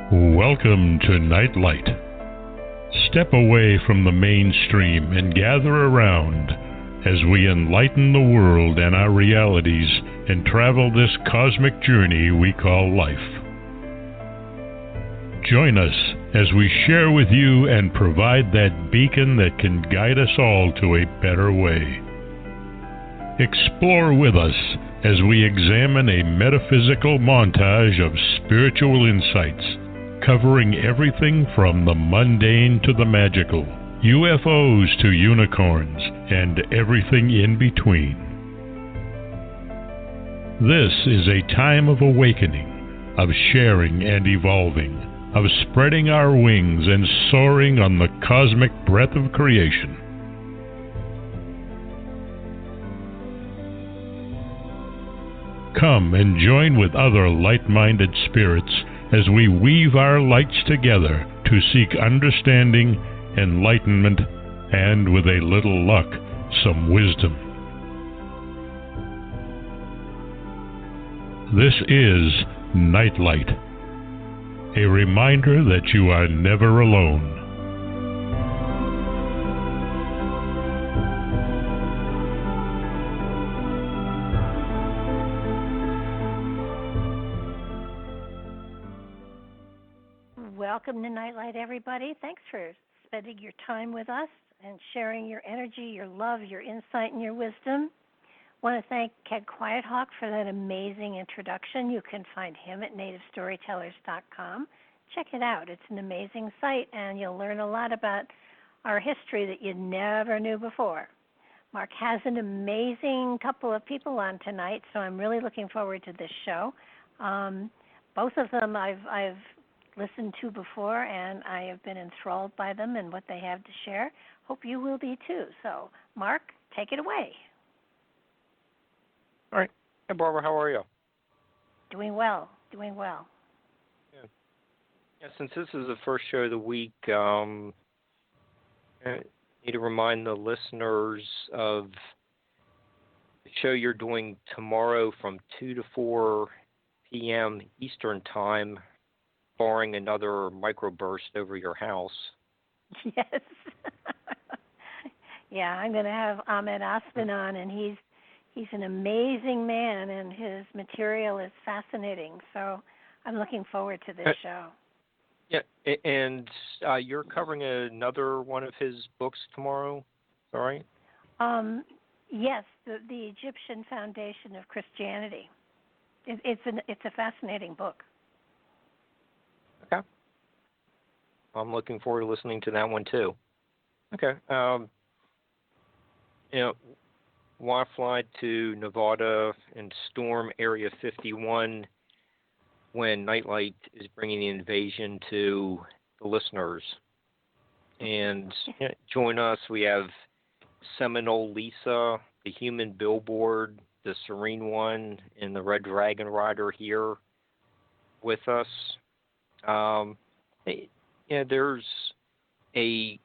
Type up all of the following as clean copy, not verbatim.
Welcome to Nightlight. Step away from the mainstream and gather around as we enlighten the world and our realities and travel this cosmic journey we call life. Join us as we share with you and provide that beacon that can guide us all to a better way. Explore with us as we examine a metaphysical montage of spiritual insights, covering everything from the mundane to the magical, UFOs to unicorns, and everything in between. This is a time of awakening, of sharing and evolving, of spreading our wings and soaring on the cosmic breath of creation. Come and join with other light-minded spirits as we weave our lights together to seek understanding, enlightenment, and, with a little luck, some wisdom. This is Nightlight, a reminder that you are never alone. Welcome to Nightlight, everybody. Thanks for spending your time with us and sharing your energy, your love, your insight, and your wisdom. I want to thank Ken Quiethawk for that amazing introduction. You can find him at nativestorytellers.com. Check it out. It's an amazing site, and you'll learn a lot about our history that you never knew before. Mark has an amazing couple of people on tonight, so I'm really looking forward to this show. Both of them I've listened to before, and I have been enthralled by them and what they have to share. Hope you will be too. So, Mark, take it away. All right. Hey, Barbara, how are you? Doing well. Yeah, since this is the first show of the week, I need to remind the listeners of the show you're doing tomorrow from 2 to 4 p.m. Eastern Time, barring another microburst over your house. Yes. Yeah, I'm going to have Ahmed Osman on, and he's an amazing man, and his material is fascinating. So I'm looking forward to this show. Yeah, and you're covering another one of his books tomorrow, all right? Yes, the Egyptian Foundation of Christianity. It's a fascinating book. Okay. I'm looking forward to listening to that one too. Okay. Why fly to Nevada and storm Area 51 when Nightlight is bringing the invasion to the listeners? And join us. We have Seminole Lisa, the Human Billboard, the Serene One, and the Red Dragon Rider here with us. There's a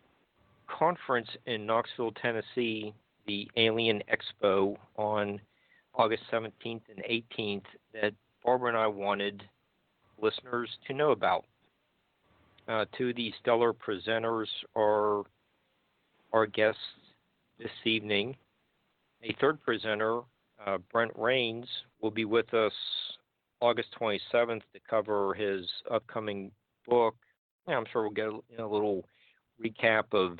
conference in Knoxville, Tennessee, the Alien Expo, on August 17th and 18th that Barbara and I wanted listeners to know about. Two of the stellar presenters are our guests this evening. A third presenter, Brent Rains, will be with us August 27th to cover his upcoming book. I'm sure we'll get a little recap of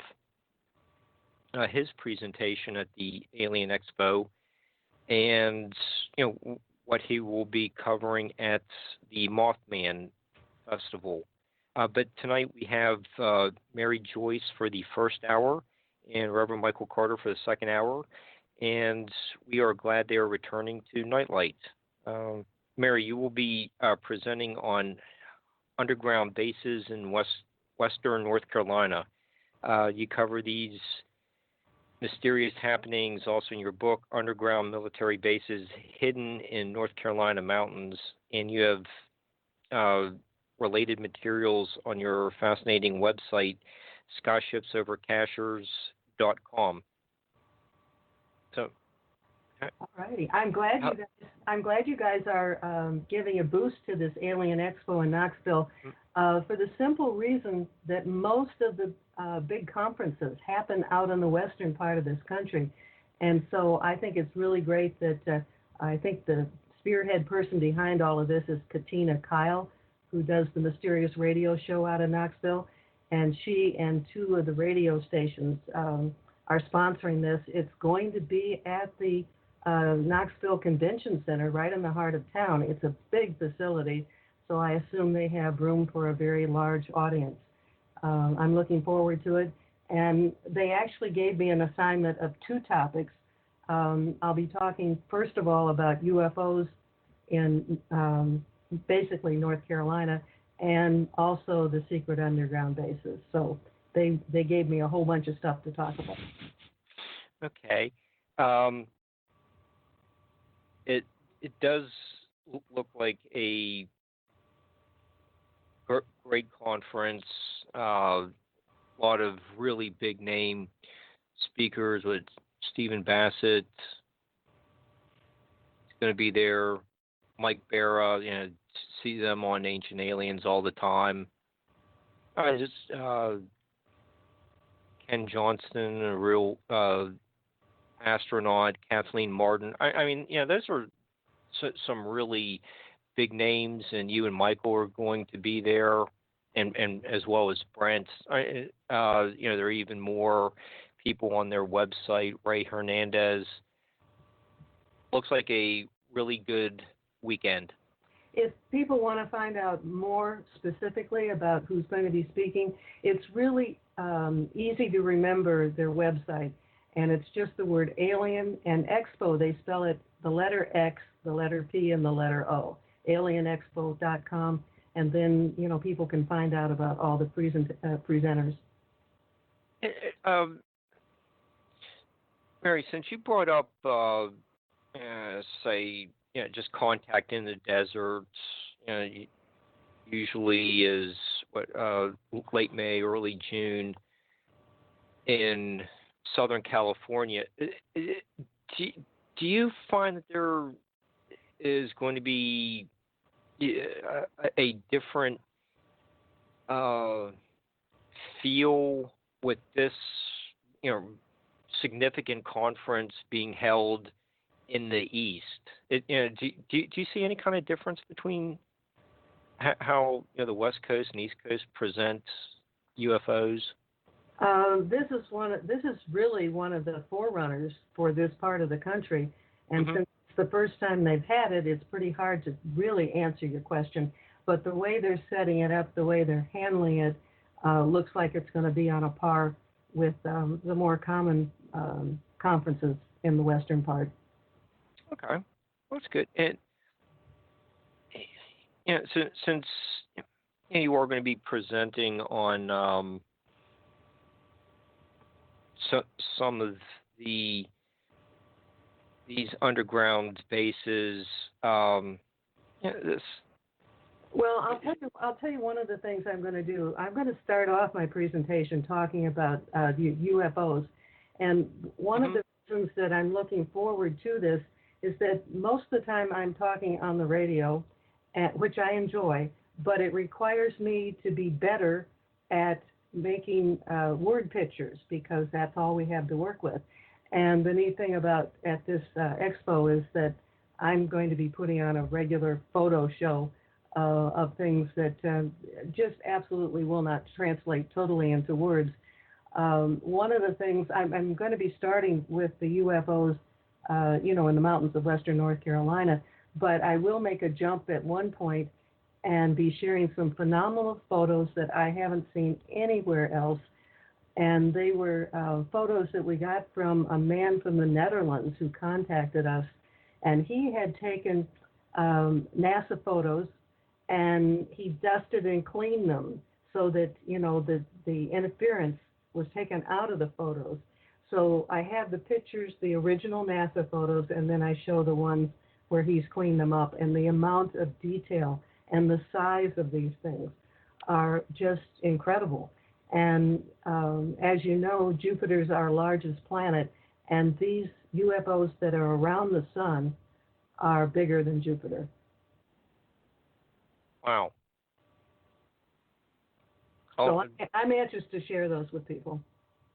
his presentation at the Alien Expo and what he will be covering at the Mothman Festival. But tonight we have Mary Joyce for the first hour and Reverend Michael Carter for the second hour, and we are glad they are returning to Nightlight. Mary, you will be presenting on underground bases in western North Carolina. You cover these mysterious happenings also in your book, Underground Military Bases Hidden in North Carolina Mountains, and you have related materials on your fascinating website, skyshipsovercachers.com. So, all righty. I'm glad you guys are giving a boost to this Alien Expo in Knoxville. for the simple reason that most of the big conferences happen out in the western part of this country. And so I think it's really great that I think the spearhead person behind all of this is Katina Kyle, who does the Mysterious Radio Show out of Knoxville. And she and two of the radio stations are sponsoring this. It's going to be at the Knoxville Convention Center right in the heart of town. It's a big facility, so I assume they have room for a very large audience. I'm looking forward to it. And they actually gave me an assignment of two topics. I'll be talking, first of all, about UFOs in basically North Carolina, and also the secret underground bases. So they gave me a whole bunch of stuff to talk about. Okay. It does look like a great conference. A lot of really big name speakers with Stephen Bassett. He's going to be there. Mike Barra, see them on Ancient Aliens all the time. Ken Johnston, a real astronaut. Kathleen Martin. I mean, those are some really big names, and you and Michael are going to be there, and as well as Brent. There are even more people on their website. Ray Hernandez. Looks like a really good weekend. If people want to find out more specifically about who's going to be speaking, it's really easy to remember their website, and it's just the word Alien and Expo. They spell it the letter X, the letter P, and the letter O. AlienExpo.com, and then people can find out about all the presenters. Mary, since you brought up, just contact in the deserts, usually is late May, early June in Southern California. Do you find that there is going to be a different feel with this, significant conference being held in the East? Do you see any kind of difference between how the West Coast and East Coast present UFOs? This is really one of the forerunners for this part of the country, and since it's the first time they've had it, it's pretty hard to really answer your question. But the way they're setting it up, the way they're handling it, looks like it's going to be on a par with the more common conferences in the western part. Okay, that's good. And since you are going to be presenting on some of these underground bases, Well, I'll tell you one of the things I'm going to do. I'm going to start off my presentation talking about UFOs, and one of the reasons that I'm looking forward to this is that most of the time I'm talking on the radio, which I enjoy, but it requires me to be better at making word pictures because that's all we have to work with. And the neat thing about at this expo is that I'm going to be putting on a regular photo show of things that just absolutely will not translate totally into words. One of the things I'm going to be starting with the UFOs, in the mountains of western North Carolina, but I will make a jump at one point and be sharing some phenomenal photos that I haven't seen anywhere else. And they were photos that we got from a man from the Netherlands who contacted us, and he had taken NASA photos and he dusted and cleaned them so that the interference was taken out of the photos. So I have the pictures, the original NASA photos, and then I show the ones where he's cleaned them up, and the amount of detail and the size of these things are just incredible. And as you know, Jupiter's our largest planet, and these UFOs that are around the sun are bigger than Jupiter. Wow. So I'm anxious to share those with people.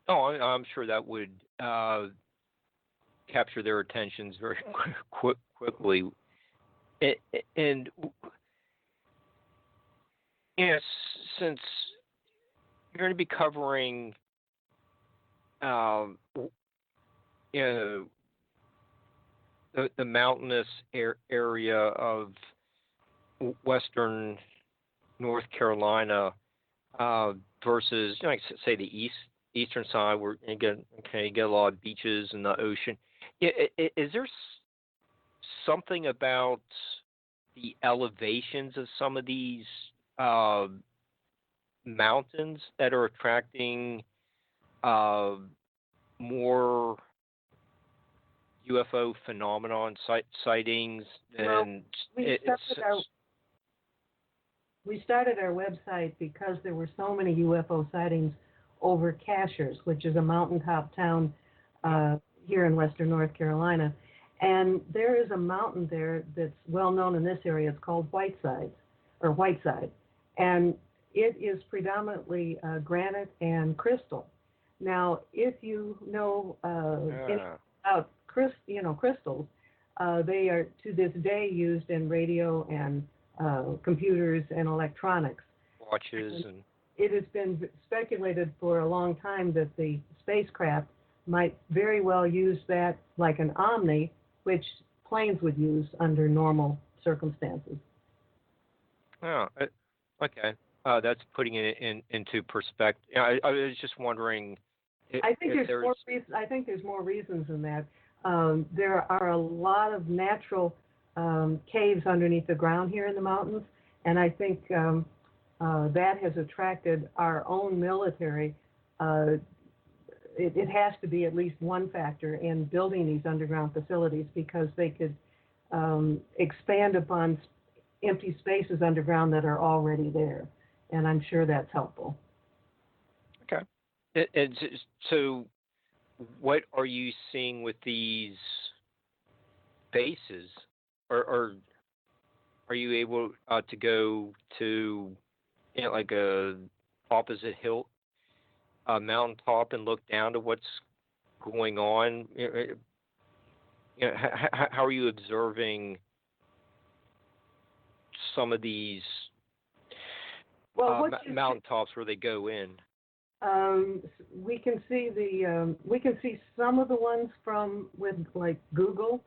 Oh, I'm sure that would capture their attentions very quickly. And yes, since you're going to be covering, the mountainous area of western North Carolina versus, like say the eastern side, where you get a lot of beaches and the ocean. Is there something about the elevations of some of these mountains that are attracting more UFO phenomenon sightings? And we started our website because there were so many UFO sightings over Cashers, which is a mountaintop town here in western North Carolina. And there is a mountain there that's well known in this area. It's called Whiteside. And it is predominantly granite and crystal. Now, if you know about crystals, they are to this day used in radio and computers and electronics. Watches and it has been speculated for a long time that the spacecraft might very well use that like an Omni, which planes would use under normal circumstances. Oh, okay. That's putting it into perspective. I was just wondering. I think there's more reasons than that. There are a lot of natural caves underneath the ground here in the mountains, and I think that has attracted our own military. It has to be at least one factor in building these underground facilities, because they could expand upon empty spaces underground that are already there, and I'm sure that's helpful. Okay. And so what are you seeing with these bases? Or are you able to go to like a opposite hill, a mountaintop, and look down to what's going on? How are you observing some of these mountaintops where they go in? We can see some of the ones with like Google.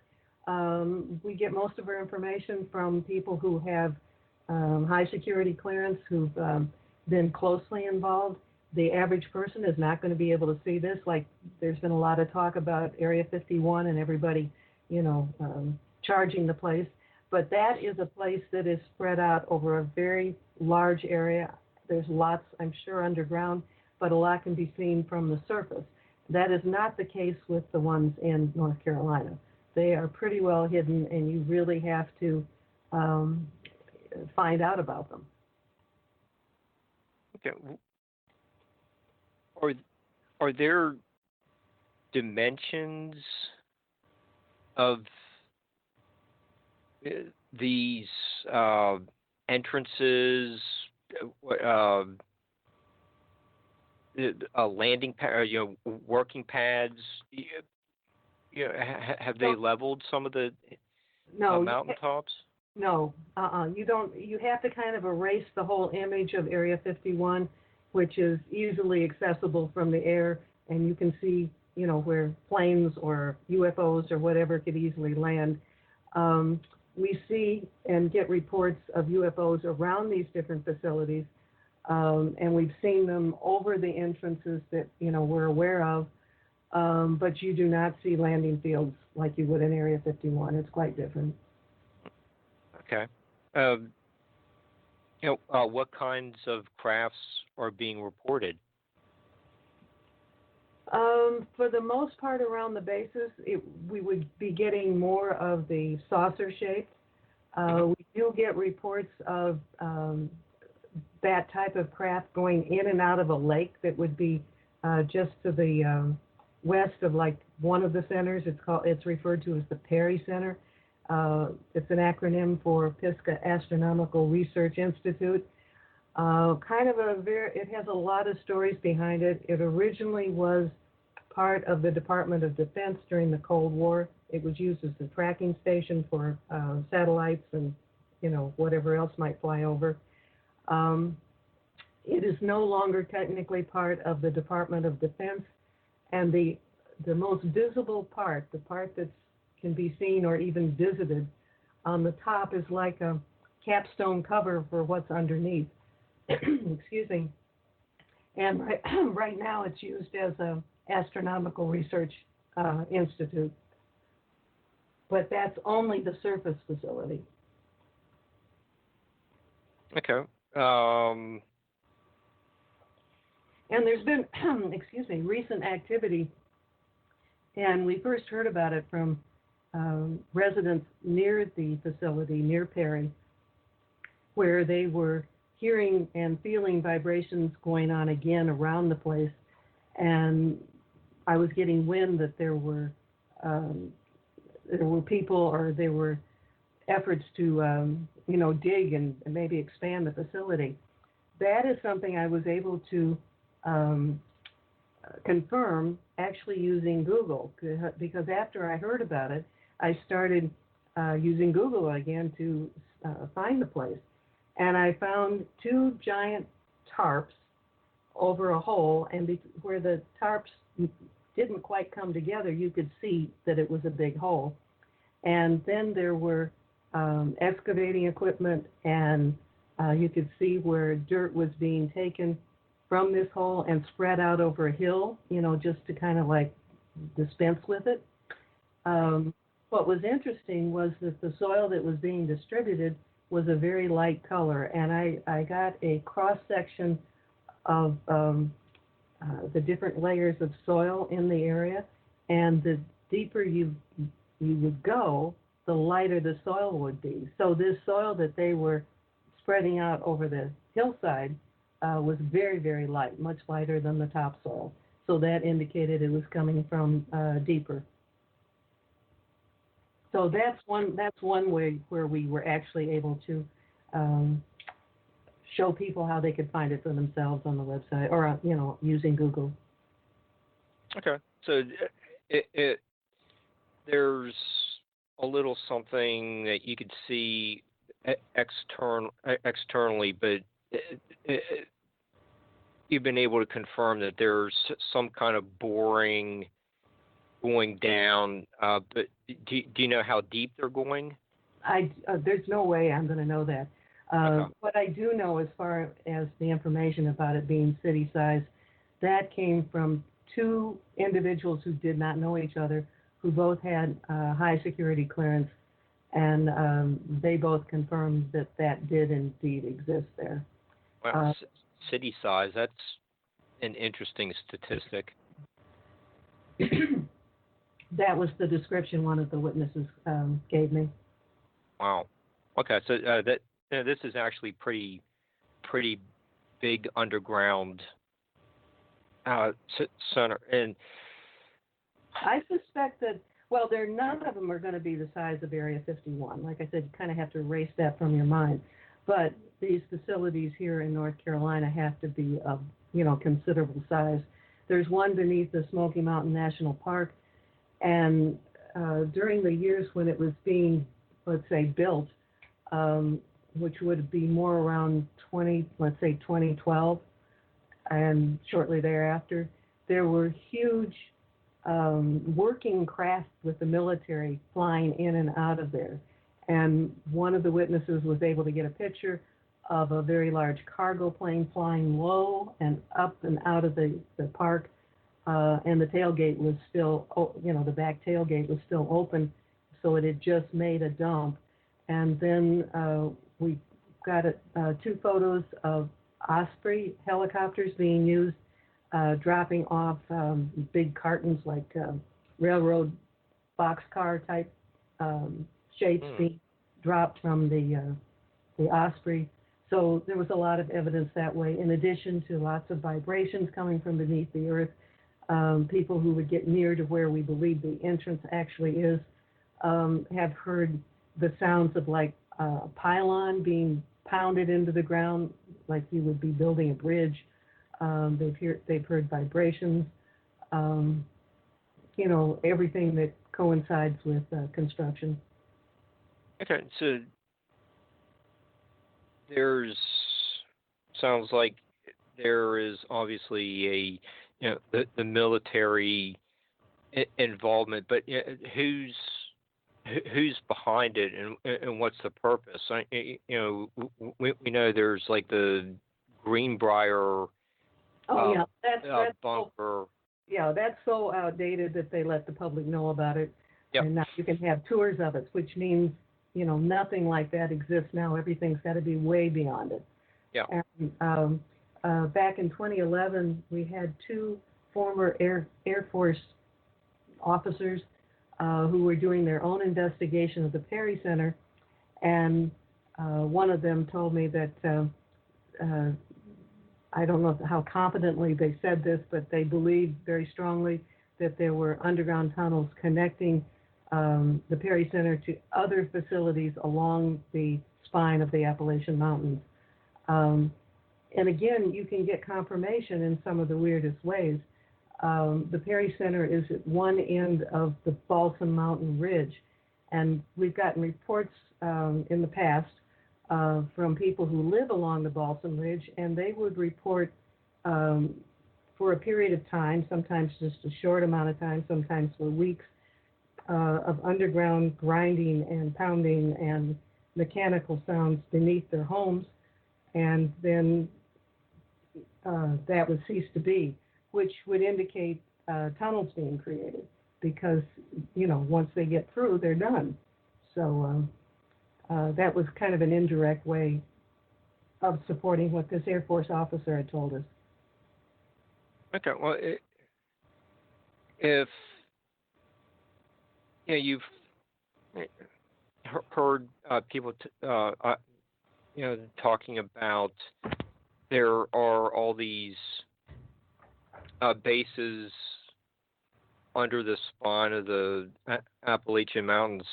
We get most of our information from people who have high security clearance, who've been closely involved. The average person is not going to be able to see this. Like, there's been a lot of talk about Area 51 and everybody, charging the place. But that is a place that is spread out over a very large area. There's lots, I'm sure, underground, but a lot can be seen from the surface. That is not the case with the ones in North Carolina. They are pretty well hidden, and you really have to find out about them. Okay. Are there dimensions of these entrances, landing pad, working pads? Have they leveled some of the mountaintops? No, you don't. You have to kind of erase the whole image of Area 51, which is easily accessible from the air, and you can see, where planes or UFOs or whatever could easily land. We see and get reports of UFOs around these different facilities, and we've seen them over the entrances that, we're aware of, but you do not see landing fields like you would in Area 51. It's quite different. Okay. What kinds of crafts are being reported? For the most part, around the bases, we would be getting more of the saucer-shaped. We do get reports of that type of craft going in and out of a lake that would be just to the west of like one of the centers. It's referred to as the Perry Center. It's an acronym for Pisgah Astronomical Research Institute. It has a lot of stories behind it. It originally was part of the Department of Defense during the Cold War. It was used as a tracking station for satellites and, whatever else might fly over. It is no longer technically part of the Department of Defense, and the most visible part, the part that can be seen or even visited on the top, is like a capstone cover for what's underneath. Excuse me. And right now it's used as an astronomical research institute. But that's only the surface facility. Okay. And there's been, recent activity, and we first heard about it from residents near the facility, near Perry, where they were hearing and feeling vibrations going on again around the place. And I was getting wind that there were people, or there were efforts to, dig and maybe expand the facility. That is something I was able to confirm actually using Google, because after I heard about it, I started using Google again to find the place. And I found 2 giant tarps over a hole, and where the tarps didn't quite come together, you could see that it was a big hole. And then there were excavating equipment, and you could see where dirt was being taken from this hole and spread out over a hill, just to kind of like dispense with it. What was interesting was that the soil that was being distributed was a very light color, and I got a cross-section of the different layers of soil in the area, and the deeper you would go, the lighter the soil would be. So this soil that they were spreading out over the hillside was very, very light, much lighter than the topsoil. So that indicated it was coming from deeper. So that's one way where we were actually able to show people how they could find it for themselves on the website, or using Google. Okay, so there's a little something that you could see externally, but you've been able to confirm that there's some kind of boring going down, but do you know how deep they're going? There's no way I'm going to know that. Okay. What I do know, as far as the information about it being city size, that came from 2 individuals who did not know each other, who both had high security clearance, and they both confirmed that did indeed exist there. Wow, city size, that's an interesting statistic. That was the description one of the witnesses gave me. Wow. Okay, so this is actually pretty big underground center, and I suspect that. Well, none of them are going to be the size of Area 51. Like I said, you kind of have to erase that from your mind. But these facilities here in North Carolina have to be of considerable size. There's one beneath the Smoky Mountain National Park, and during the years when it was being, let's say, built, which would be more around 2012, and shortly thereafter, there were huge working craft with the military flying in and out of there. And one of the witnesses was able to get a picture of a very large cargo plane flying low and up and out of the park, and the tailgate was still, the back tailgate was still open, so it had just made a dump. And then we got 2 photos of Osprey helicopters being used, dropping off big cartons like railroad boxcar type shapes being dropped from the Osprey. So there was a lot of evidence that way, in addition to lots of vibrations coming from beneath the earth. People who would get near to where we believe the entrance actually is have heard the sounds of like a pylon being pounded into the ground, like you would be building a bridge. They've heard vibrations. Everything that coincides with construction. Okay, so sounds like there is obviously the military involvement, but who's behind it, and what's the purpose? We know there's like the Greenbrier that's bunker. That's so outdated that they let the public know about it. Yep. And now you can have tours of it, which means, nothing like that exists now. Everything's got to be way beyond it. Yeah. And back in 2011, we had two former Air Force officers who were doing their own investigation of the Perry Center, and one of them told me that I don't know how confidently they said this, but they believed very strongly that there were underground tunnels connecting the Perry Center to other facilities along the spine of the Appalachian Mountains. And again, you can get confirmation in some of the weirdest ways. The Perry Center is at one end of the Balsam Mountain Ridge, and we've gotten reports in the past from people who live along the Balsam Ridge, and they would report for a period of time, sometimes just a short amount of time, sometimes for weeks, of underground grinding and pounding and mechanical sounds beneath their homes, and then that would cease to be, which would indicate tunnels being created, because, once they get through, they're done. So that was kind of an indirect way of supporting what this Air Force officer had told us. Okay, well, if you've heard people talking about there are all these bases under the spine of the Appalachian Mountains.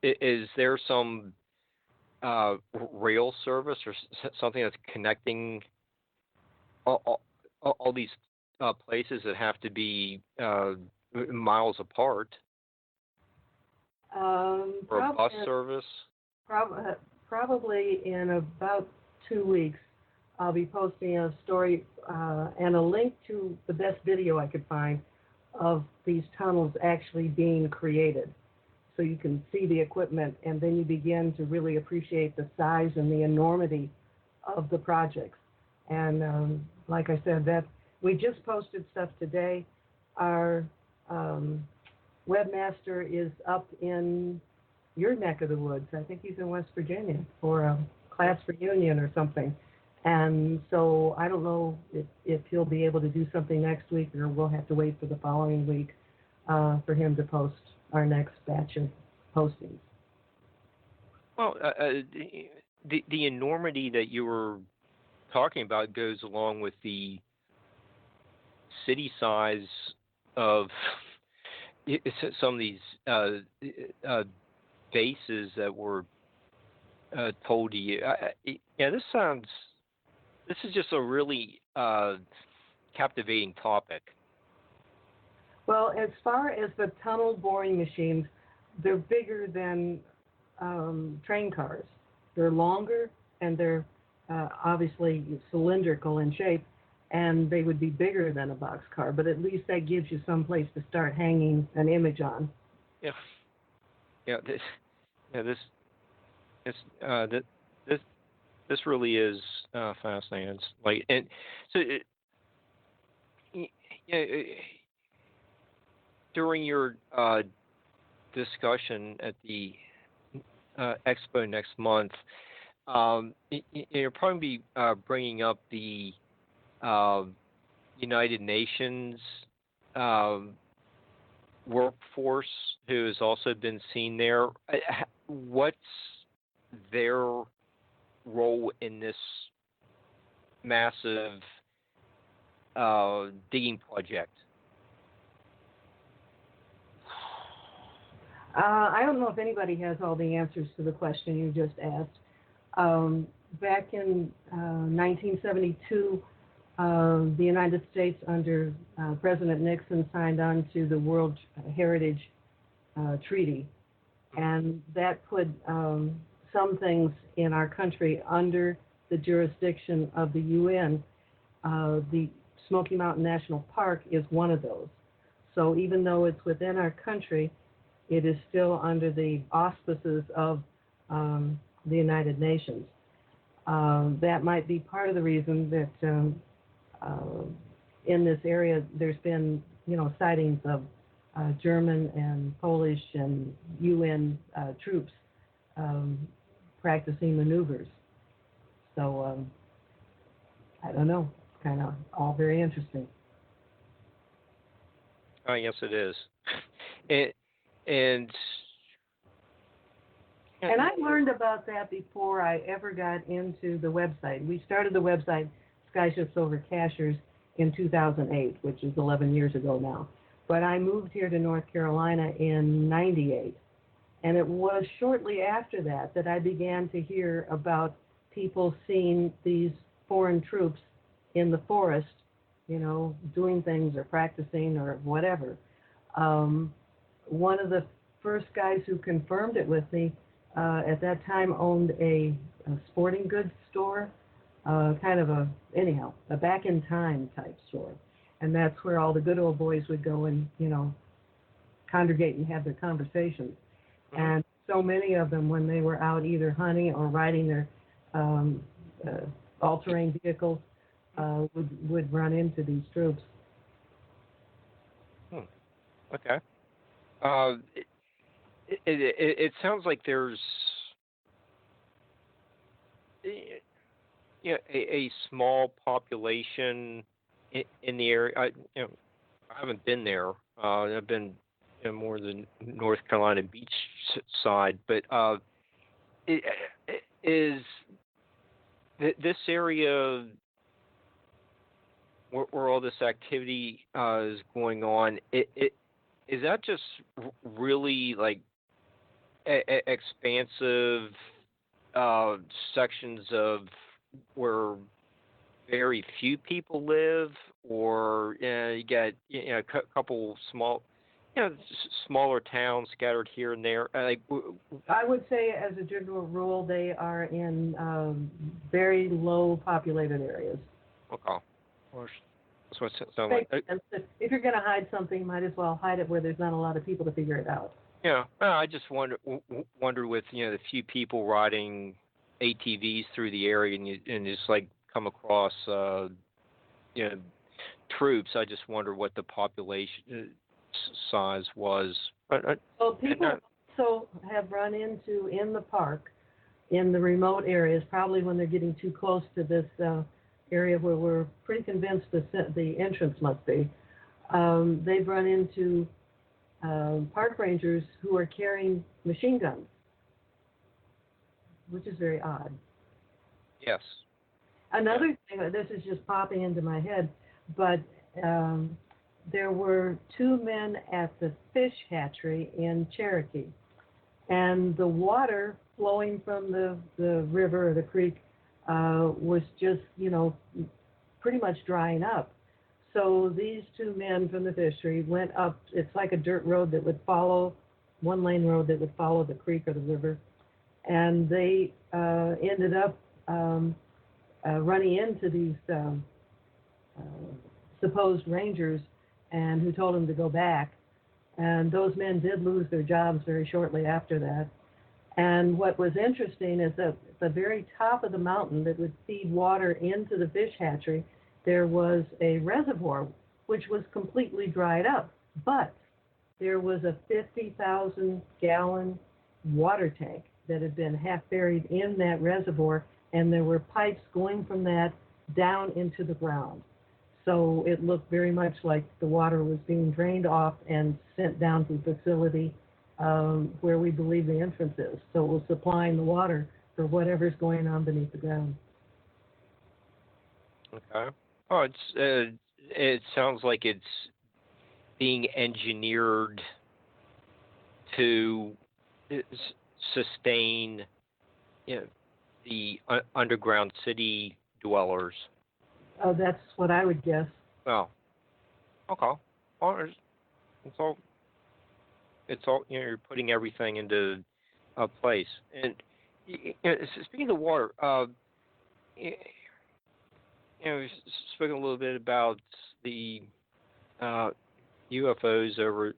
Is there some rail service or something that's connecting all these places that have to be miles apart? Or a bus service? Probably in about 2 weeks, I'll be posting a story and a link to the best video I could find of these tunnels actually being created. So you can see the equipment, and then you begin to really appreciate the size and the enormity of the projects. And like I said, that we just posted stuff today. Our webmaster is up in your neck of the woods. I think he's in West Virginia for a class reunion or something. And so I don't know if he'll be able to do something next week, or we'll have to wait for the following week for him to post our next batch of postings. Well, the enormity that you were talking about goes along with the city size of some of these bases that were told to you. This is just a really captivating topic. Well, as far as the tunnel boring machines, they're bigger than train cars. They're longer, and they're obviously cylindrical in shape, and they would be bigger than a boxcar, but at least that gives you some place to start hanging an image on. This really is fascinating. It's like, and so during your discussion at the expo next month, you'll probably be bringing up the United Nations workforce who has also been seen there. What's their role in this massive digging project? I don't know if anybody has all the answers to the question you just asked. Back in 1972, the United States, under President Nixon, signed on to the World Heritage Treaty, and that put some things in our country under the jurisdiction of the UN. The Smoky Mountain National Park is one of those. So even though it's within our country, it is still under the auspices of the United Nations. That might be part of the reason that in this area there's been, sightings of German and Polish and UN troops practicing maneuvers. So I don't know, kind of all very interesting. Oh, yes, it is. And I learned about that before I ever got into the website. We started the website Skyships Over Cachers in 2008, which is 11 years ago now. But I moved here to North Carolina in 98. And it was shortly after that that I began to hear about people seeing these foreign troops in the forest, doing things or practicing or whatever. One of the first guys who confirmed it with me at that time owned a sporting goods store, kind of a back in time type store. And that's where all the good old boys would go and, congregate and have their conversations. Mm-hmm. And so many of them, when they were out either hunting or riding their all-terrain vehicles, would run into these troops. Okay. It sounds like there's a small population in the area. I haven't been there. I've been more the North Carolina beach side, but is this area where all this activity is going on? Is that just really like expansive sections of where very few people live, or you got a couple smaller towns scattered here and there? I would say, as a general rule, they are in very low populated areas. Okay. That's what it sounds like. If you're going to hide something, might as well hide it where there's not a lot of people to figure it out. Yeah, I just wonder with the few people riding ATVs through the area, and you just like come across troops. I just wonder what the population size was. Well, people also have run into in the park, in the remote areas, probably when they're getting too close to this area where we're pretty convinced the entrance must be. They've run into park rangers who are carrying machine guns, which is very odd. Yes. Another thing, this is just popping into my head, but there were two men at the fish hatchery in Cherokee, and the water flowing from the river or the creek was just, pretty much drying up. So these two men from the fishery went up. It's like a dirt road that would follow, one-lane road that would follow the creek or the river. And they ended up running into these supposed rangers, and who told them to go back. And those men did lose their jobs very shortly after that. And what was interesting is that at the very top of the mountain that would feed water into the fish hatchery, there was a reservoir which was completely dried up. But there was a 50,000-gallon water tank that had been half buried in that reservoir, and there were pipes going from that down into the ground. So it looked very much like the water was being drained off and sent down to the facility where we believe the entrance is. So it was supplying the water for whatever's going on beneath the ground. Okay. Oh, it sounds like it's being engineered to sustain, the underground city dwellers. Oh, that's what I would guess. Oh, okay. Well, it's all you're putting everything into place. And speaking of water, speaking a little bit about the UFOs over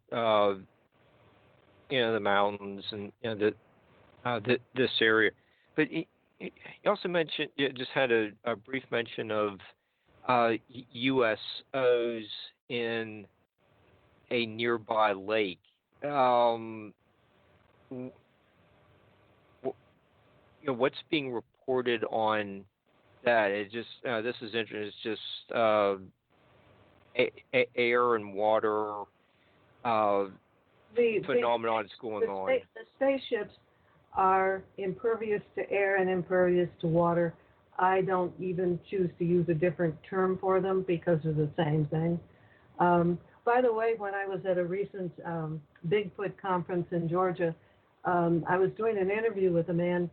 the mountains and this area, but you also mentioned, you just had a brief mention of USOs in a nearby lake. What's being reported on that? It just this is interesting. It's just air and water phenomenon that's going on. The spaceships are impervious to air and impervious to water. I don't even choose to use a different term for them because they're the same thing. By the way, when I was at a recent Bigfoot conference in Georgia, I was doing an interview with a man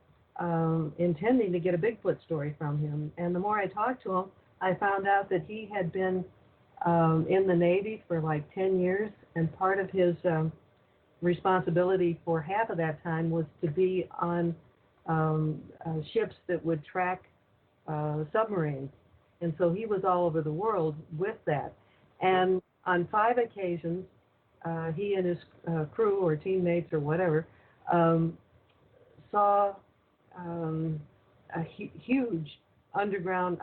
intending to get a Bigfoot story from him. And the more I talked to him, I found out that he had been in the Navy for like 10 years, and part of his responsibility for half of that time was to be on ships that would track submarines. And so he was all over the world with that. And on 5 occasions, he and his crew or teammates or whatever saw a huge underwater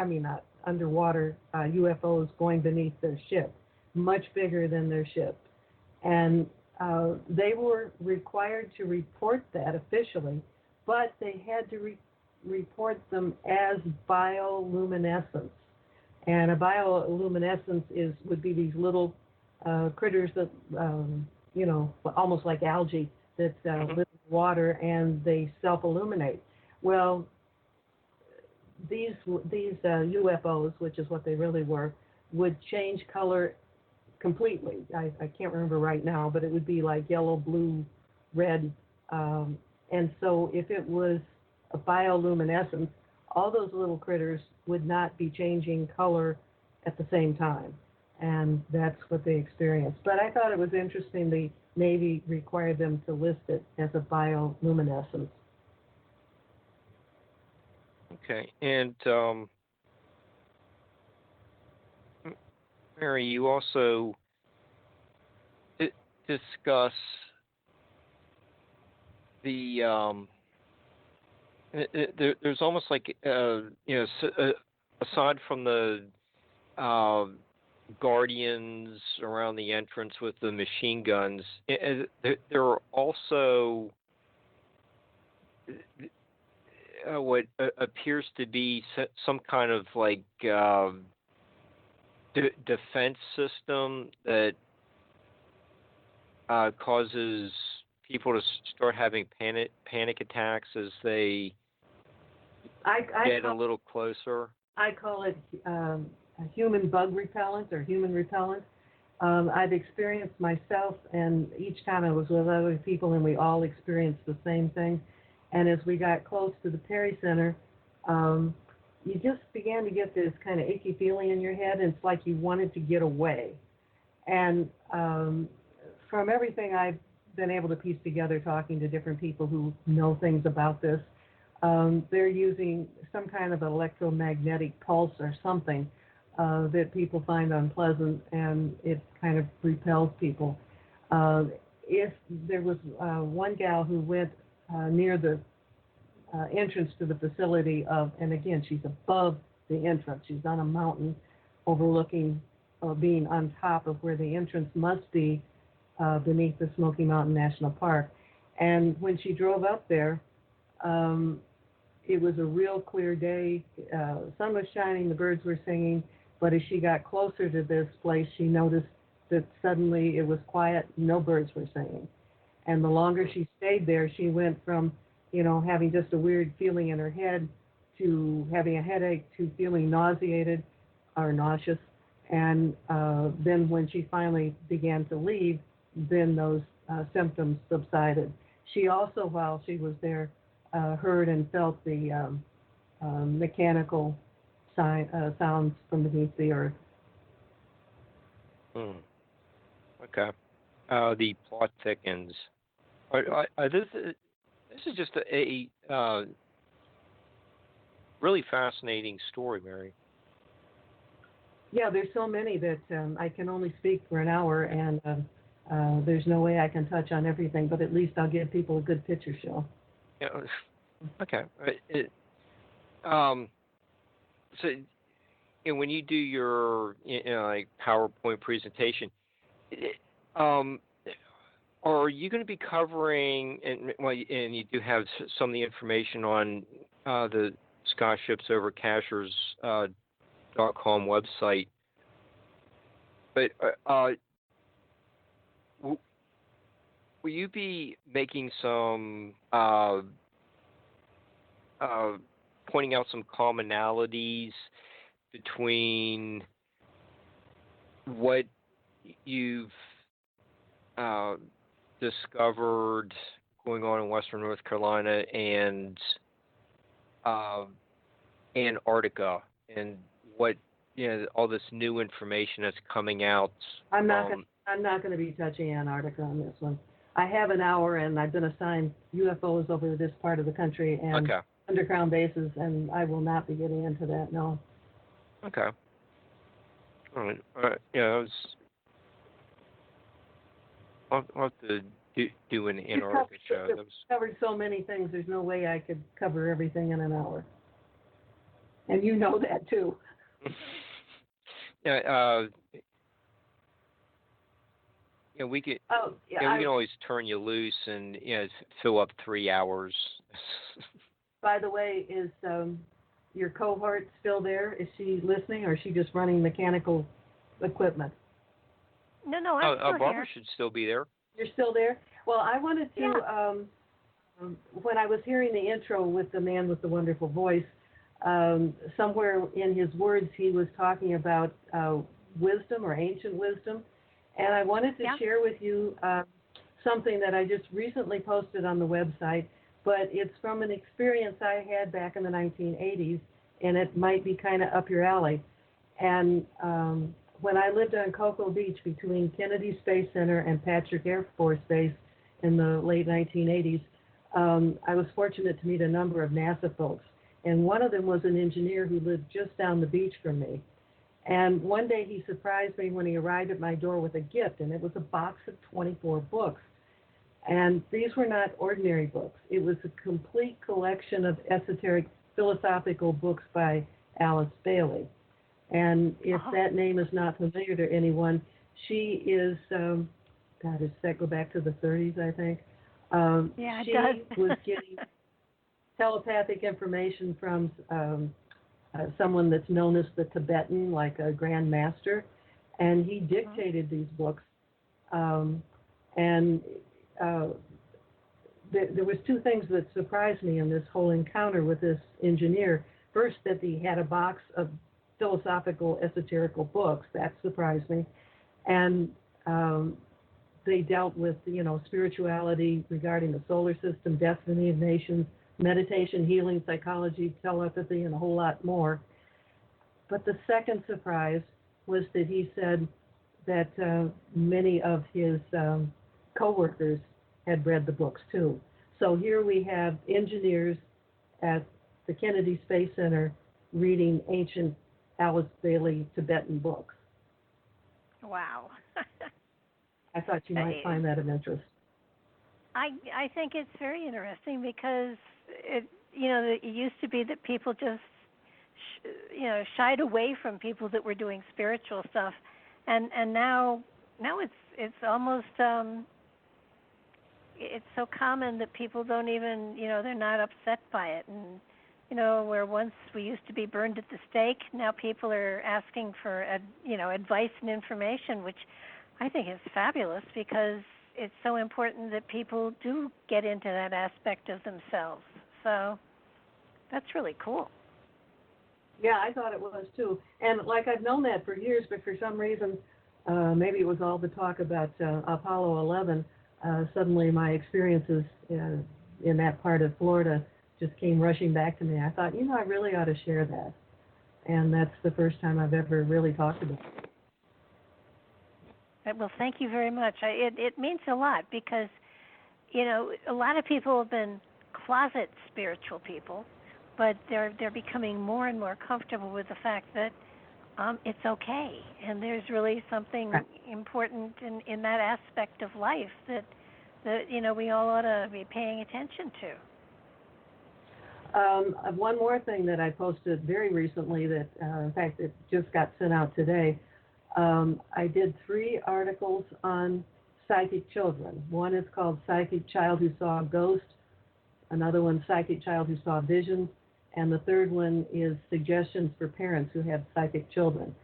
UFOs going beneath their ship, much bigger than their ship. And they were required to report that officially, but they had to report them as bioluminescence. And a bioluminescence would be these little critters that, almost like algae that live in water, and they self-illuminate. Well, these UFOs, which is what they really were, would change color completely. I can't remember right now, but it would be like yellow, blue, red. And so if it was a bioluminescence, all those little critters would not be changing color at the same time. And that's what they experienced. But I thought it was interesting the Navy required them to list it as a bioluminescence. Okay. And Mary, you also discuss the there's almost like aside from the guardians around the entrance with the machine guns, there are also what appears to be some kind of like defense system that causes people to start having panic attacks as they get a little closer. I call it a human bug repellent or human repellent. I've experienced myself, and each time I was with other people, and we all experienced the same thing. And as we got close to the Perry Center, you just began to get this kind of icky feeling in your head, and it's like you wanted to get away. And from everything I've been able to piece together talking to different people who know things about this, they're using some kind of electromagnetic pulse or something that people find unpleasant, and it kind of repels people. If there was one gal who went near the entrance to the facility and again, she's above the entrance. She's on a mountain overlooking or being on top of where the entrance must be beneath the Smoky Mountain National Park. And when she drove up there, it was a real clear day. Sun was shining, the birds were singing, but as she got closer to this place, she noticed that suddenly it was quiet, no birds were singing. And the longer she stayed there, she went from, having just a weird feeling in her head to having a headache to feeling nauseated or nauseous. And then when she finally began to leave, then those symptoms subsided. She also, while she was there, heard and felt the mechanical sounds from beneath the earth. Okay. The plot thickens. This is just a really fascinating story, Mary. Yeah, there's so many that I can only speak for an hour, and there's no way I can touch on everything, but at least I'll give people a good picture show. Yeah. Okay. So, when you do your like PowerPoint presentation, are you going to be covering and you do have some of the information on the skyships.over.cachers.com website, but will you be making some pointing out some commonalities between what you've discovered going on in Western North Carolina and Antarctica, and what all this new information that's coming out? I'm not going to be touching Antarctica on this one. I have an hour, and I've been assigned UFOs over this part of the country and underground bases, and I will not be getting into that. No. Okay. All right. Yeah, I'll have to do an Antarctica show. We've covered so many things. There's no way I could cover everything in an hour, and you know that too. Yeah. We could. We can always turn you loose and fill up 3 hours. By the way, is your cohort still there? Is she listening, or is she just running mechanical equipment? No, I'm still Barbara here. should still be there. You're still there? Well, I wanted to, when I was hearing the intro with the man with the wonderful voice, somewhere in his words he was talking about wisdom or ancient wisdom. And I wanted to share with you something that I just recently posted on the website, but it's from an experience I had back in the 1980s, and it might be kind of up your alley. And when I lived on Cocoa Beach between Kennedy Space Center and Patrick Air Force Base in the late 1980s, I was fortunate to meet a number of NASA folks. And one of them was an engineer who lived just down the beach from me. And one day he surprised me when he arrived at my door with a gift, and it was a box of 24 books. And these were not ordinary books. It was a complete collection of esoteric philosophical books by Alice Bailey. And if that name is not familiar to anyone, she is, does that go back to the 30s, I think? It she does. was getting telepathic information from someone that's known as the Tibetan, like a Grand Master, and he dictated these books. There was two things that surprised me in this whole encounter with this engineer. First, that he had a box of philosophical, esoterical books. That surprised me. And they dealt with, spirituality regarding the solar system, destiny of nations, meditation, healing, psychology, telepathy, and a whole lot more. But the second surprise was that he said that many of his coworkers had read the books too. So here we have engineers at the Kennedy Space Center reading ancient Alice Bailey Tibetan books. Wow. I thought you might find that of interest. I think it's very interesting because it used to be that people just shied away from people that were doing spiritual stuff, and now it's almost it's so common that people don't even they're not upset by it. And where once we used to be burned at the stake, now people are asking for advice and information, which I think is fabulous because it's so important that people do get into that aspect of themselves. So that's really cool. Yeah, I thought it was too. And I've known that for years, but for some reason, maybe it was all the talk about Apollo 11. Suddenly my experiences in that part of Florida just came rushing back to me. I thought, I really ought to share that. And that's the first time I've ever really talked about it. Well, thank you very much. It means a lot because, a lot of people have been closet spiritual people, but they're becoming more and more comfortable with the fact that it's okay, and there's really something important in that aspect of life that we all ought to be paying attention to. One more thing that I posted very recently that, in fact, it just got sent out today. I did 3 articles on psychic children. One is called Psychic Child Who Saw a Ghost. Another one, Psychic Child Who Saw Visions. And the third one is Suggestions for Parents Who Have Psychic Children.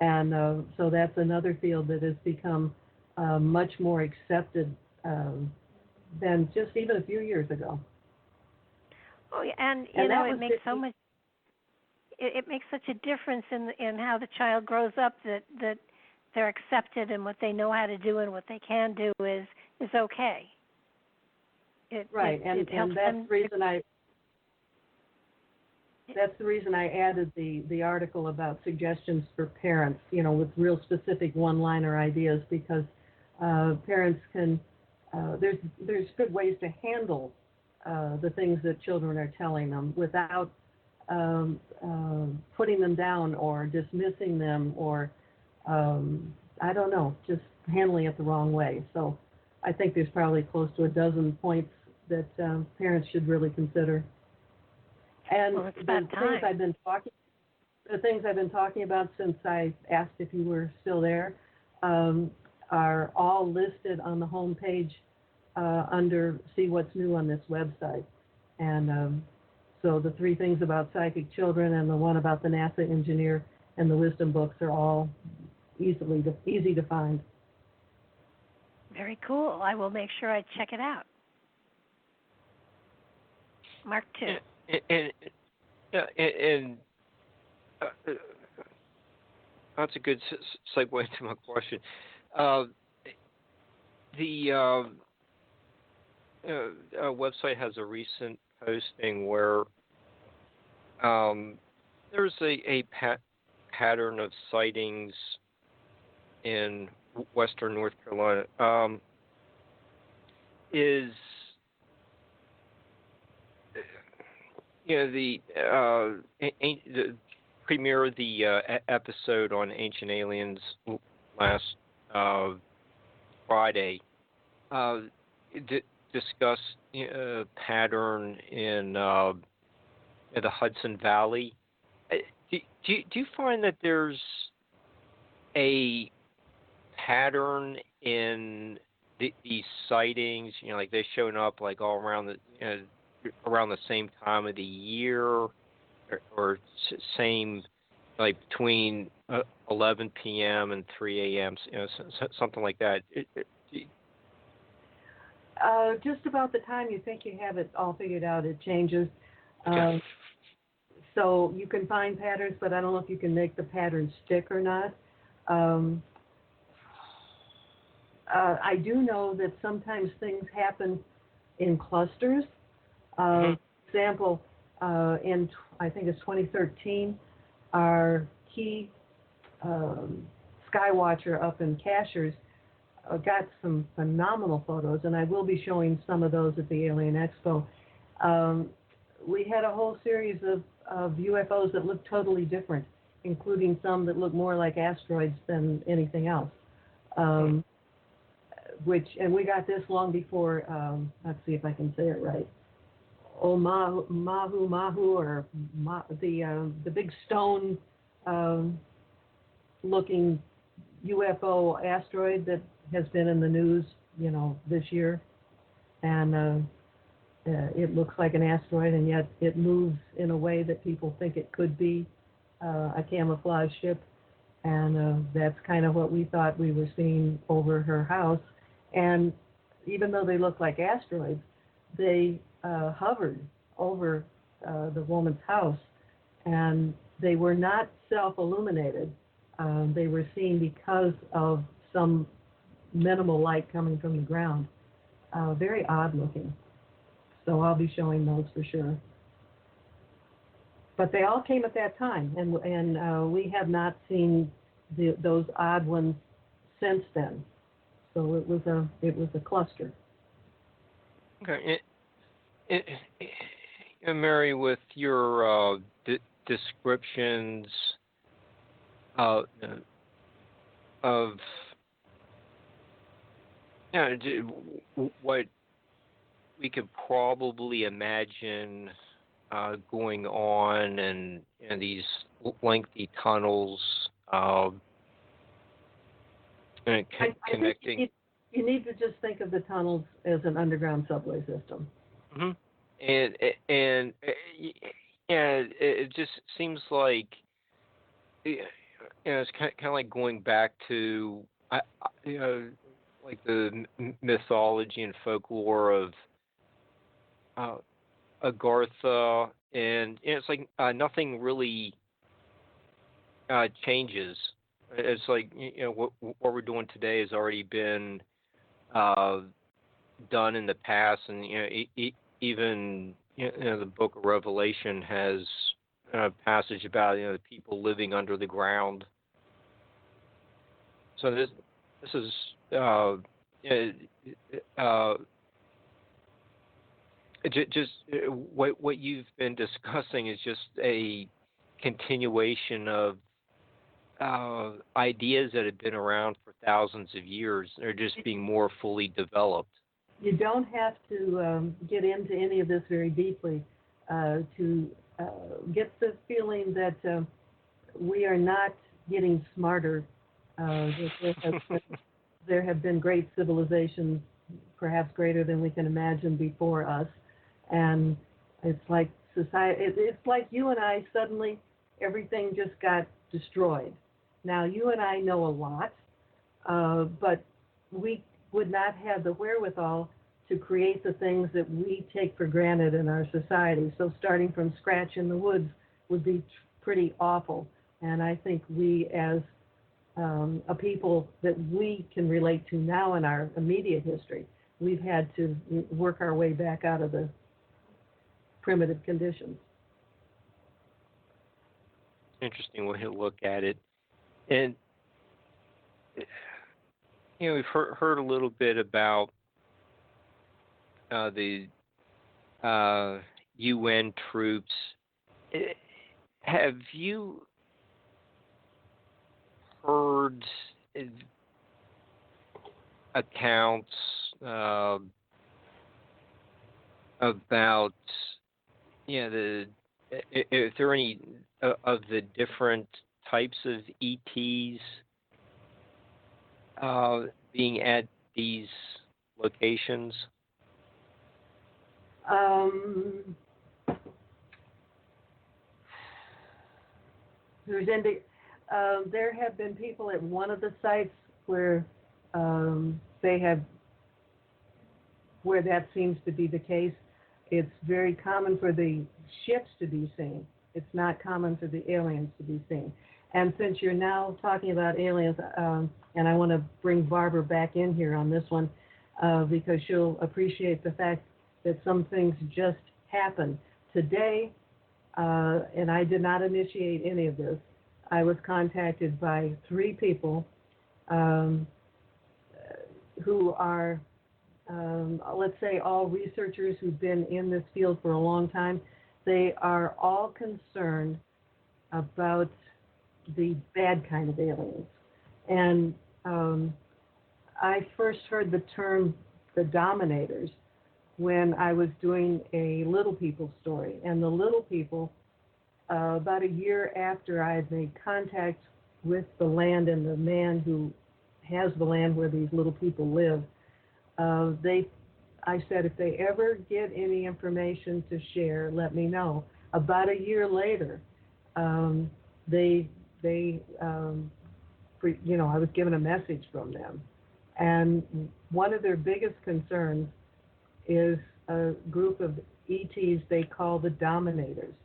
And so that's another field that has become much more accepted than just even a few years ago. Oh, yeah, and it makes so much. It makes such a difference in how the child grows up that they're accepted and what they know how to do and what they can do is okay. And that's the reason That's the reason I added the article about suggestions for parents, with real specific one-liner ideas, because parents can, there's good ways to handle the things that children are telling them without putting them down or dismissing them or, I don't know, just handling it the wrong way. So I think there's probably close to a dozen points that parents should really consider. And well, it's about time. The things I've been talking about since I asked if you were still there are all listed on the home page under See What's New on this website. And so the 3 things about psychic children and the one about the NASA engineer and the wisdom books are all easy to find. Very cool. I will make sure I check it out. Mark 2. And that's a good segue into my question. The website has a recent posting where there's a pattern of sightings in western North Carolina. The premiere of the episode on Ancient Aliens last Friday discussed a pattern in the Hudson Valley. Do you find that there's a pattern in these sightings? Like they're showing up like all around around the same time of the year, or same, like between 11 p.m. and 3 a.m., something like that. Just about the time you think you have it all figured out, it changes. Okay. So you can find patterns, but I don't know if you can make the pattern stick or not. I do know that sometimes things happen in clusters. For example, in I think it's 2013, our key skywatcher up in Cashers got some phenomenal photos, and I will be showing some of those at the Alien Expo. We had a whole series of UFOs that looked totally different, including some that looked more like asteroids than anything else. And we got this long before, let's see if I can say it right, Mahu, or the big stone looking UFO asteroid that has been in the news, this year. And it looks like an asteroid, and yet it moves in a way that people think it could be a camouflage ship. And that's kind of what we thought we were seeing over her house. And even though they look like asteroids, they hovered over the woman's house, and they were not self-illuminated. They were seen because of some minimal light coming from the ground. Very odd looking. So I'll be showing those for sure. but they all came at that time, and we have not seen those odd ones since then. So it was a cluster. Okay. Mary, with your descriptions of what we could probably imagine going on, and these lengthy tunnels and connecting. I think you need to just think of the tunnels as an underground subway system. Mm-hmm. And it just seems like it's kind of like going back to like the mythology and folklore of Agartha, and it's like nothing really changes. It's like what we're doing today has already been done in the past, and even the Book of Revelation has a passage about the people living under the ground. So this is just what you've been discussing is just a continuation of ideas that have been around for thousands of years. They're just being more fully developed. You don't have to get into any of this very deeply to get the feeling that we are not getting smarter. There have been great civilizations, perhaps greater than we can imagine, before us, and it's like society. It's like you and I suddenly everything just got destroyed. Now you and I know a lot, but we would not have the wherewithal to create the things that we take for granted in our society. So starting from scratch in the woods would be pretty awful. And I think we, as a people that we can relate to now in our immediate history, we've had to work our way back out of the primitive conditions. Interesting way to look at it. And we've heard a little bit about the UN troops. Have you heard accounts about if there are any of the different types of ETs being at these locations? There have been people at one of the sites where where that seems to be the case. It's very common for the ships to be seen. It's not common for the aliens to be seen. And since you're now talking about aliens, and I want to bring Barbara back in here on this one, because she'll appreciate the fact that some things just happen. Today, and I did not initiate any of this, I was contacted by 3 people who are, let's say, all researchers who've been in this field for a long time. They are all concerned about the bad kind of aliens. And I first heard the term the dominators when I was doing a Little People story. And the Little People, about a year after I had made contact with the land and the man who has the land where these little people live, I said, if they ever get any information to share, let me know. About a year later, I was given a message from them. And one of their biggest concerns is a group of ETs they call the dominators.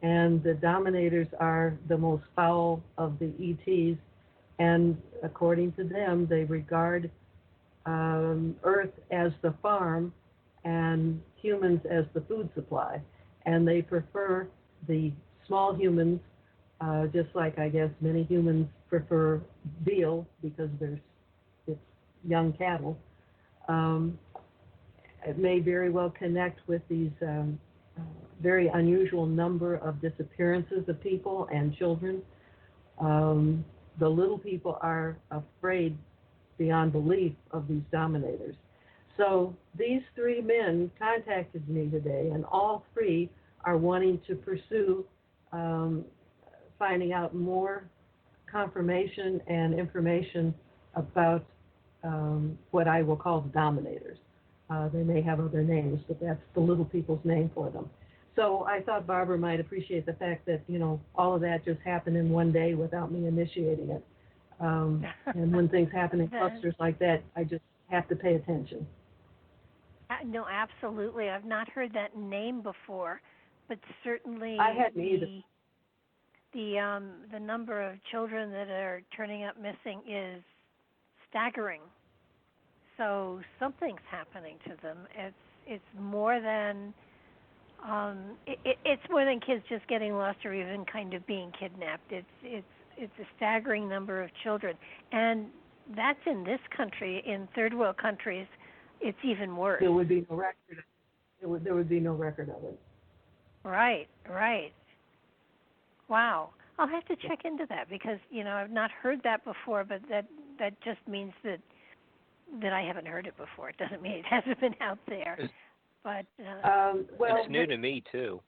And the dominators are the most foul of the ETs. And according to them, they regard Earth as the farm and humans as the food supply. And they prefer the small humans, just like I guess many humans prefer veal because it's young cattle. It may very well connect with these very unusual number of disappearances of people and children. The little people are afraid beyond belief of these dominators. So these three men contacted me today, and all three are wanting to pursue finding out more confirmation and information about what I will call the dominators. They may have other names, but that's the little people's name for them. So I thought Barbara might appreciate the fact that, all of that just happened in one day without me initiating it. And when things happen in clusters like that, I just have to pay attention. No, absolutely. I've not heard that name before, but certainly I hadn't either. The number of children that are turning up missing is staggering. So something's happening to them. It's more than it's more than kids just getting lost or even kind of being kidnapped. It's a staggering number of children, and that's in this country. In third world countries, it's even worse. There would be no record. There would be no record of it. Right. Wow. I'll have to check into that because I've not heard that before, but that just means that I haven't heard it before. It doesn't mean it hasn't been out there. But it's new to me too.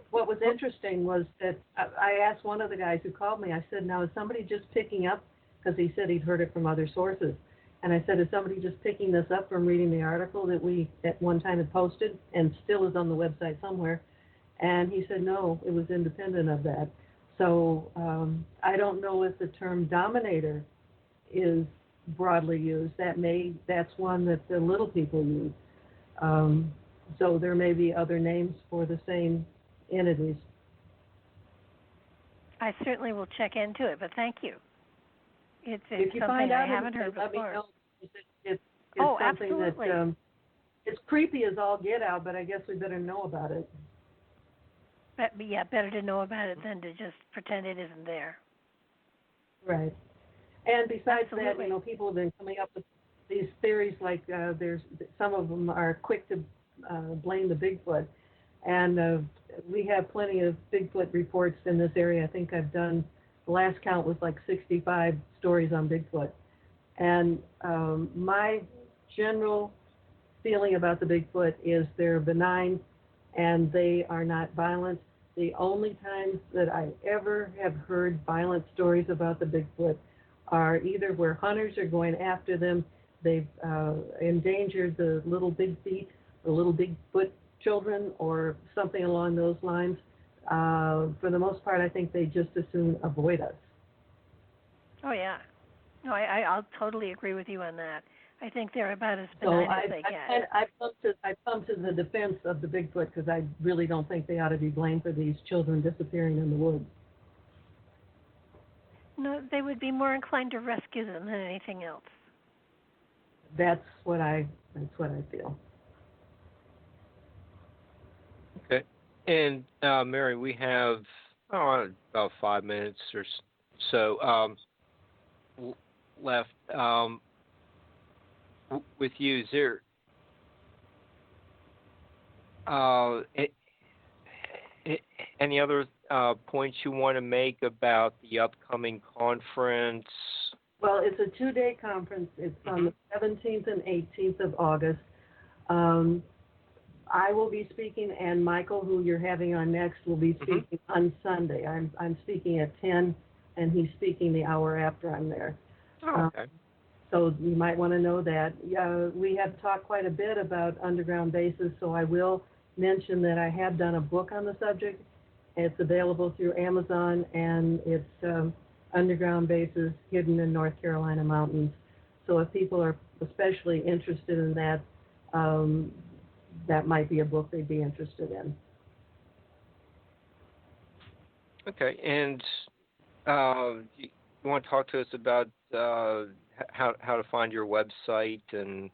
What was interesting was that I asked one of the guys who called me. I said, "Now is somebody just picking up?" Because he said he'd heard it from other sources. And I said, "Is somebody just picking this up from reading the article that we at one time had posted and still is on the website somewhere?" And he said, "No, it was independent of that." So I don't know if the term dominator is broadly used. That's one that the little people use. So there may be other names for the same entities. I certainly will check into it, but thank you. It's if you something find out I haven't heard let before. me know. It's oh, something absolutely. that it's creepy as all get out, but I guess we better know about it. But yeah, better to know about it than to just pretend it isn't there. Right. And besides Absolutely. that, people have been coming up with these theories like there's some of them are quick to blame the Bigfoot. And we have plenty of Bigfoot reports in this area. I think I've done, the last count was like 65 stories on Bigfoot. And my general feeling about the Bigfoot is they're benign and they are not violent. The only times that I ever have heard violent stories about the Bigfoot are either where hunters are going after them, they've endangered the little big feet, the little Bigfoot children, or something along those lines. For the most part, I think they just as soon avoid us. Oh, yeah. No, I'll totally agree with you on that. I think they're about as benign as they get. I come to the defense of the Bigfoot because I really don't think they ought to be blamed for these children disappearing in the woods. No, they would be more inclined to rescue them than anything else. That's what I feel. Okay. And Mary, we have about 5 minutes or so left. With you, is there any other points you want to make about the upcoming conference? Well, it's a 2-day conference. It's on the 17th and 18th of August. I will be speaking, and Michael, who you're having on next, will be speaking on Sunday. I'm speaking at 10, and he's speaking the hour after I'm there. Oh, okay. So you might want to know that. We have talked quite a bit about underground bases, so I will mention that I have done a book on the subject. It's available through Amazon, and it's underground bases hidden in North Carolina mountains. So if people are especially interested in that, that might be a book they'd be interested in. Okay, and you want to talk to us about how to find your website and?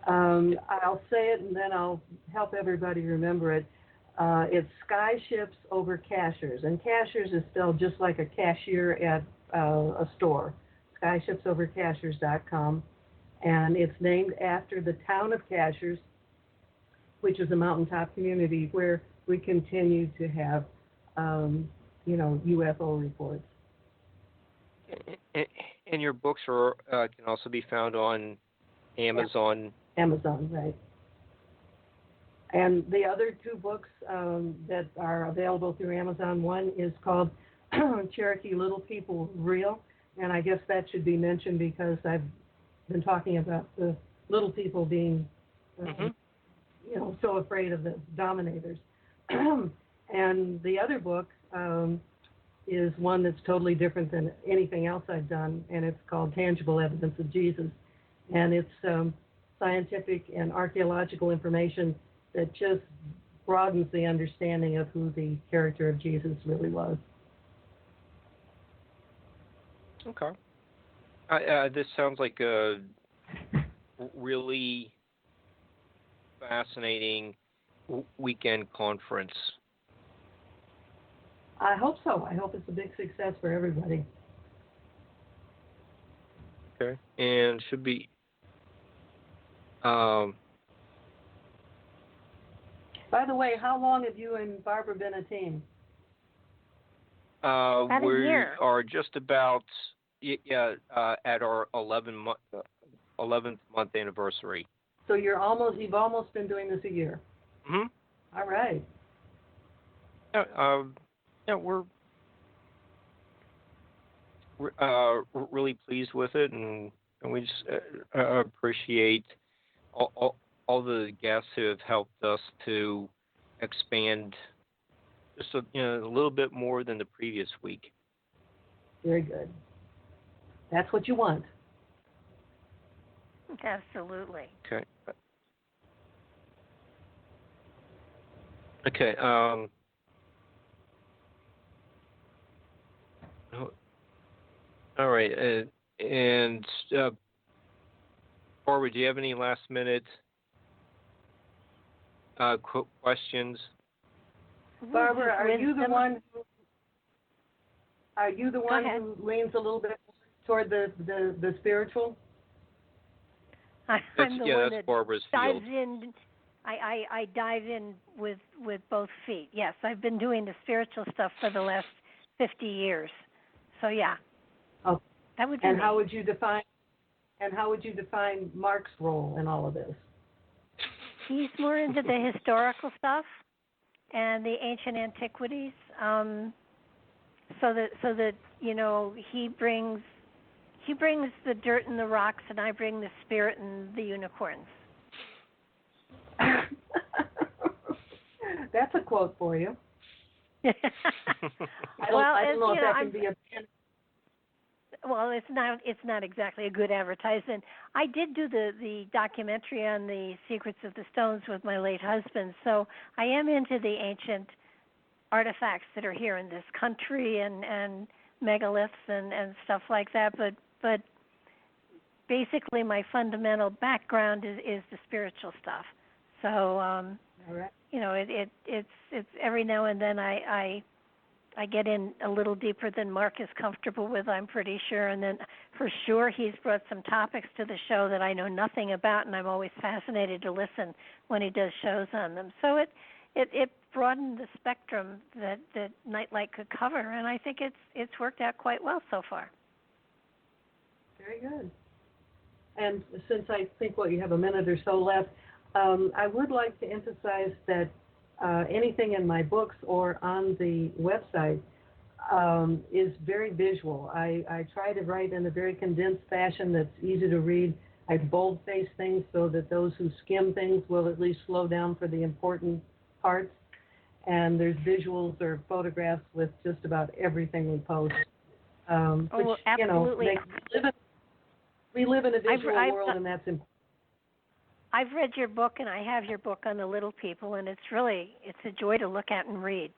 I'll say it and then I'll help everybody remember it. It's Sky Ships Over Cashers, and cashers is spelled just like a cashier at a store. SkyShipsOverCashers.com, and it's named after the town of Cashers, which is a mountaintop community where we continue to have, UFO reports. And your books are can also be found on Amazon. Yeah. Amazon, right. And the other two books that are available through Amazon, one is called Cherokee Little People Real, and I guess that should be mentioned because I've been talking about the little people being, so afraid of the dominators. And the other book is one that's totally different than anything else I've done, and it's called Tangible Evidence of Jesus. And it's scientific and archaeological information that just broadens the understanding of who the character of Jesus really was. Okay. This sounds like a really fascinating weekend conference. I hope so. I hope it's a big success for everybody. Okay. And should be by the way, how long have you and Barbara been a team? About a year. We are just about at our 11th month anniversary. So you've almost been doing this a year. Mhm. All right. We're really pleased with it, and we just appreciate all the guests who have helped us to expand just a little bit more than the previous week. Very good. That's what you want. Absolutely. Okay. Okay. All right. And Barbara, do you have any last minute questions? Barbara, are you the one who leans a little bit toward the spiritual? I'm the one that's that Barbara's dives field. in. I dive in with both feet. Yes, I've been doing the spiritual stuff for the last 50 years. So yeah. Oh. That would be And me. how would you define Mark's role in all of this? He's more into the historical stuff and the ancient antiquities. So that he brings the dirt and the rocks, and I bring the spirit and the unicorns. That's a quote for you. I don't know if that can be a. Well, it's not exactly a good advertisement. I did do the documentary on the Secrets of the Stones with my late husband, so I am into the ancient artifacts that are here in this country and megaliths and stuff like that. But basically, my fundamental background is the spiritual stuff. So all right. it's every now and then I get in a little deeper than Mark is comfortable with, I'm pretty sure. And then for sure he's brought some topics to the show that I know nothing about, and I'm always fascinated to listen when he does shows on them. So it broadened the spectrum that Nightlight could cover, and I think it's worked out quite well so far. Very good. And since I think you have a minute or so left, I would like to emphasize that anything in my books or on the website is very visual. I try to write in a very condensed fashion that's easy to read. I boldface things so that those who skim things will at least slow down for the important parts. And there's visuals or photographs with just about everything we post. Which, absolutely. We live in a visual world, and that's important. I've read your book, and I have your book on the little people, and it's a joy to look at and read.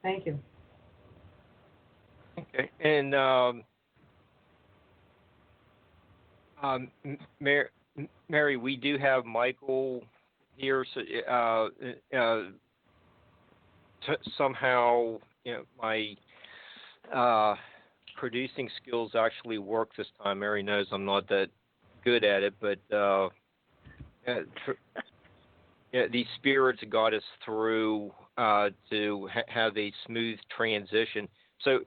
Thank you. Okay, and Mary, we do have Michael here. So somehow, my producing skills actually work this time. Mary knows I'm not that good at it, but these spirits got us through to have a smooth transition. So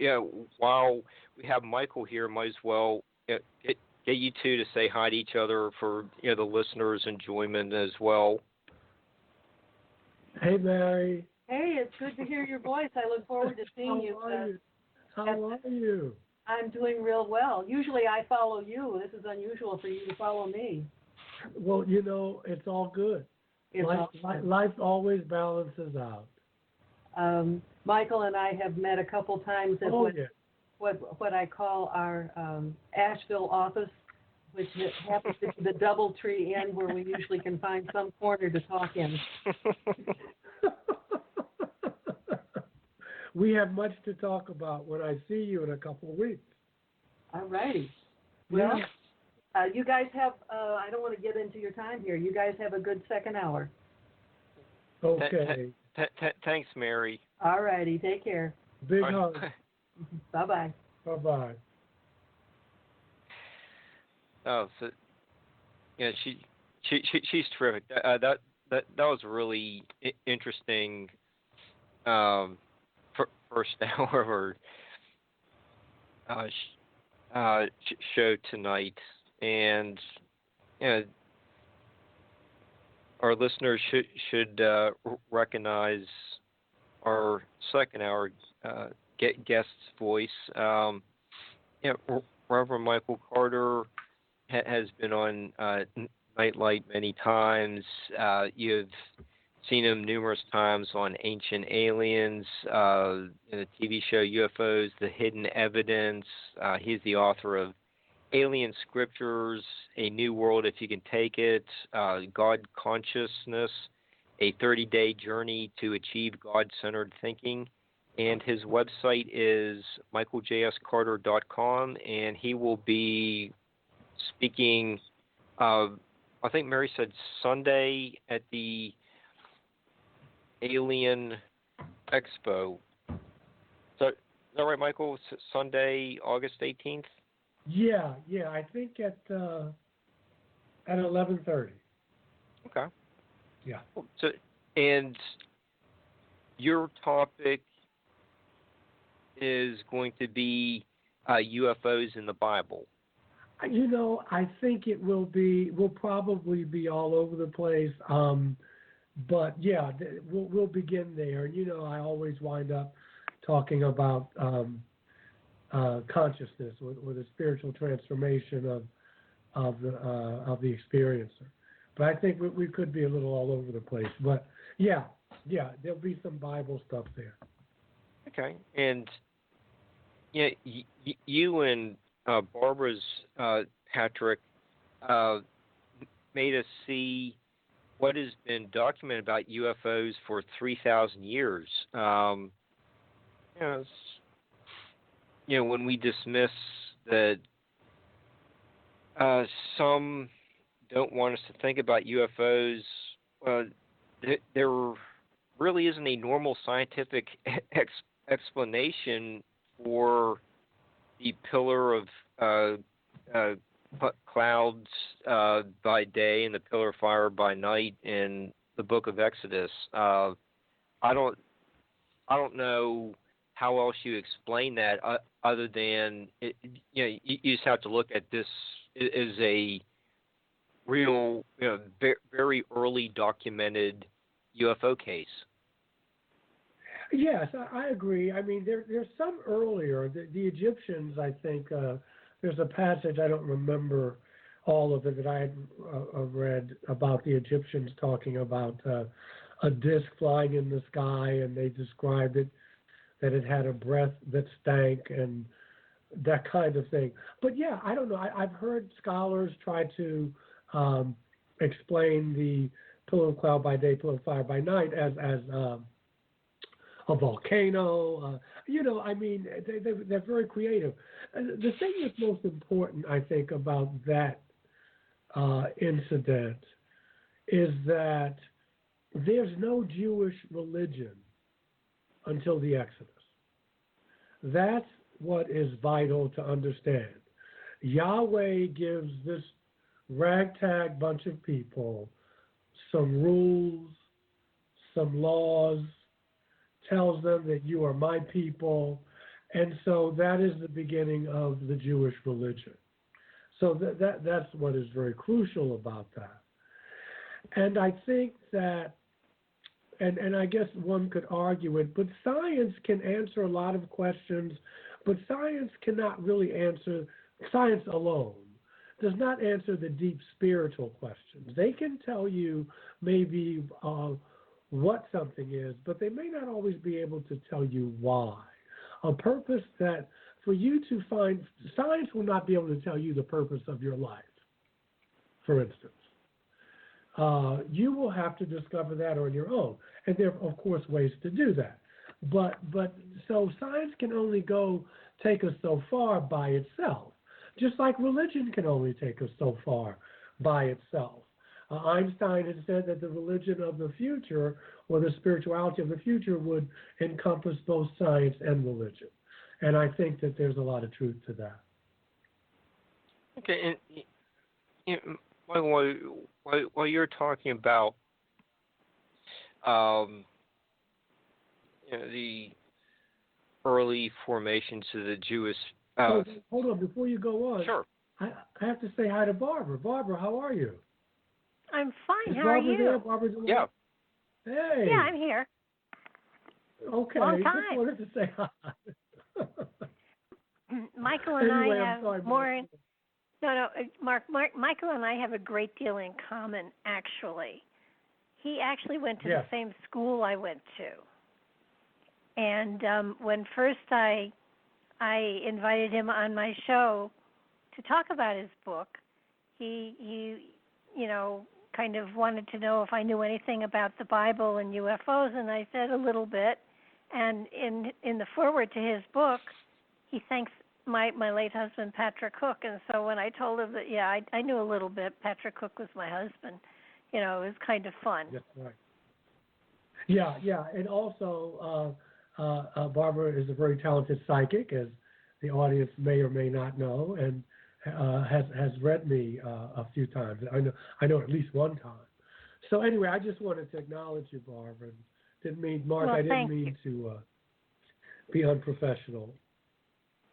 while we have Michael here, might as well get you two to say hi to each other for the listeners' enjoyment as well. Hey, Mary. Hey, it's good to hear your voice. I look forward to seeing you. How are you? I'm doing real well. Usually I follow you. This is unusual for you to follow me. Well, it's all good. Life always balances out. Michael and I have met a couple times at what I call our Asheville office, which happens to be the DoubleTree Inn, where we usually can find some corner to talk in. We have much to talk about when I see you in a couple of weeks. All righty. Well, you guys have, I don't want to get into your time here. You guys have a good second hour. Okay. Thanks, Mary. All righty. Take care. Big hug. Bye-bye. Bye-bye. Oh, so she's terrific. That was really interesting. First hour show tonight, and our listeners should recognize our second hour guest's voice. Reverend Michael Carter has been on Nightlight many times. You've seen him numerous times on Ancient Aliens, in the TV show UFOs, The Hidden Evidence. He's the author of Alien Scriptures, A New World If You Can Take It, God Consciousness, A 30-Day Journey to Achieve God-Centered Thinking. And his website is michaeljscarter.com, and he will be speaking, I think Mary said Sunday at the Alien Expo. So, is that right, Michael? Sunday, August 18th? Yeah, I think at 11:30. Okay. Yeah. So, and your topic is going to be UFOs in the Bible. I think it will be. We'll probably be all over the place. But yeah, we'll begin there. I always wind up talking about consciousness or the spiritual transformation of the experiencer. But I think we could be a little all over the place. But yeah, there'll be some Bible stuff there. Okay, and you and Barbara's Patrick made us see what has been documented about UFOs for 3,000 years. When we dismiss that some don't want us to think about UFOs, there really isn't a normal scientific explanation for the pillar of clouds by day and the pillar of fire by night in the book of Exodus. I don't know how else you explain that other than you just have to look at this as a real, very early documented UFO case. Yes, I agree. I mean, there's some earlier. The Egyptians, I think, there's a passage, I don't remember all of it, that I had read about the Egyptians talking about a disc flying in the sky, and they described it, that it had a breath that stank and that kind of thing. But yeah, I don't know. I've heard scholars try to explain the pillar of cloud by day, pillar of fire by night as a volcano. I mean, they're very creative. The thing that's most important, I think, about that incident is that there's no Jewish religion until the Exodus. That's what is vital to understand. Yahweh gives this ragtag bunch of people some rules, some laws, tells them that you are my people, and so that is the beginning of the Jewish religion. So that's what is very crucial about that. And I think that, and I guess one could argue it, but science can answer a lot of questions, but science cannot really answer, science alone does not answer the deep spiritual questions. They can tell you maybe what something is, but they may not always be able to tell you why. A purpose that for you to find, science will not be able to tell you the purpose of your life, for instance. You will have to discover that on your own. And there are, of course, ways to do that. But so science can only take us so far by itself, just like religion can only take us so far by itself. Einstein had said that the religion of the future, or the spirituality of the future, would encompass both science and religion. And I think that there's a lot of truth to that. Okay, and while you're talking about the early formations of the Jewish. Hold on, before you go on. Sure. I have to say hi to Barbara. Barbara, how are you? I'm fine. Is How Barbara are you? there? Barbara's Yeah. Hey. Yeah, I'm here. Okay. Long time. Just wanted to say hi. Michael and Anyway, I I'm have sorry, more. Mark. Michael and I have a great deal in common. Actually, he actually went to the same school I went to, and when first I invited him on my show to talk about his book, he kind of wanted to know if I knew anything about the Bible and UFOs, and I said a little bit. And in the foreword to his book, he thanks my late husband, Patrick Cook. And so when I told him that, I knew a little bit. Patrick Cook was my husband. It was kind of fun. That's right. Yeah. And also, Barbara is a very talented psychic, as the audience may or may not know, and has read me a few times. I know at least one time. So anyway, I just wanted to acknowledge you, Barbara. Didn't mean, Mark. Well, I didn't mean to be unprofessional.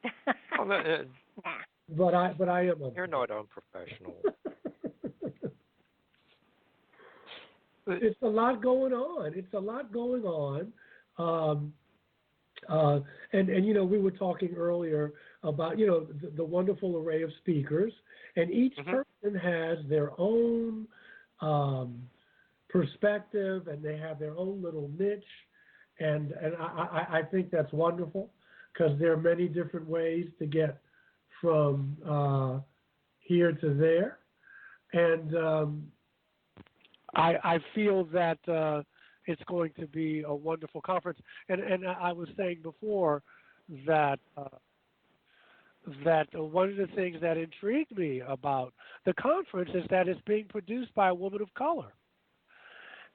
But I am. You're not unprofessional. It's a lot going on. And we were talking earlier about the wonderful array of speakers, and each person has their own perspective, and they have their own little niche, and I think that's wonderful, because there are many different ways to get from here to there, and I feel that it's going to be a wonderful conference. And I was saying before that one of the things that intrigued me about the conference is that it's being produced by a woman of color.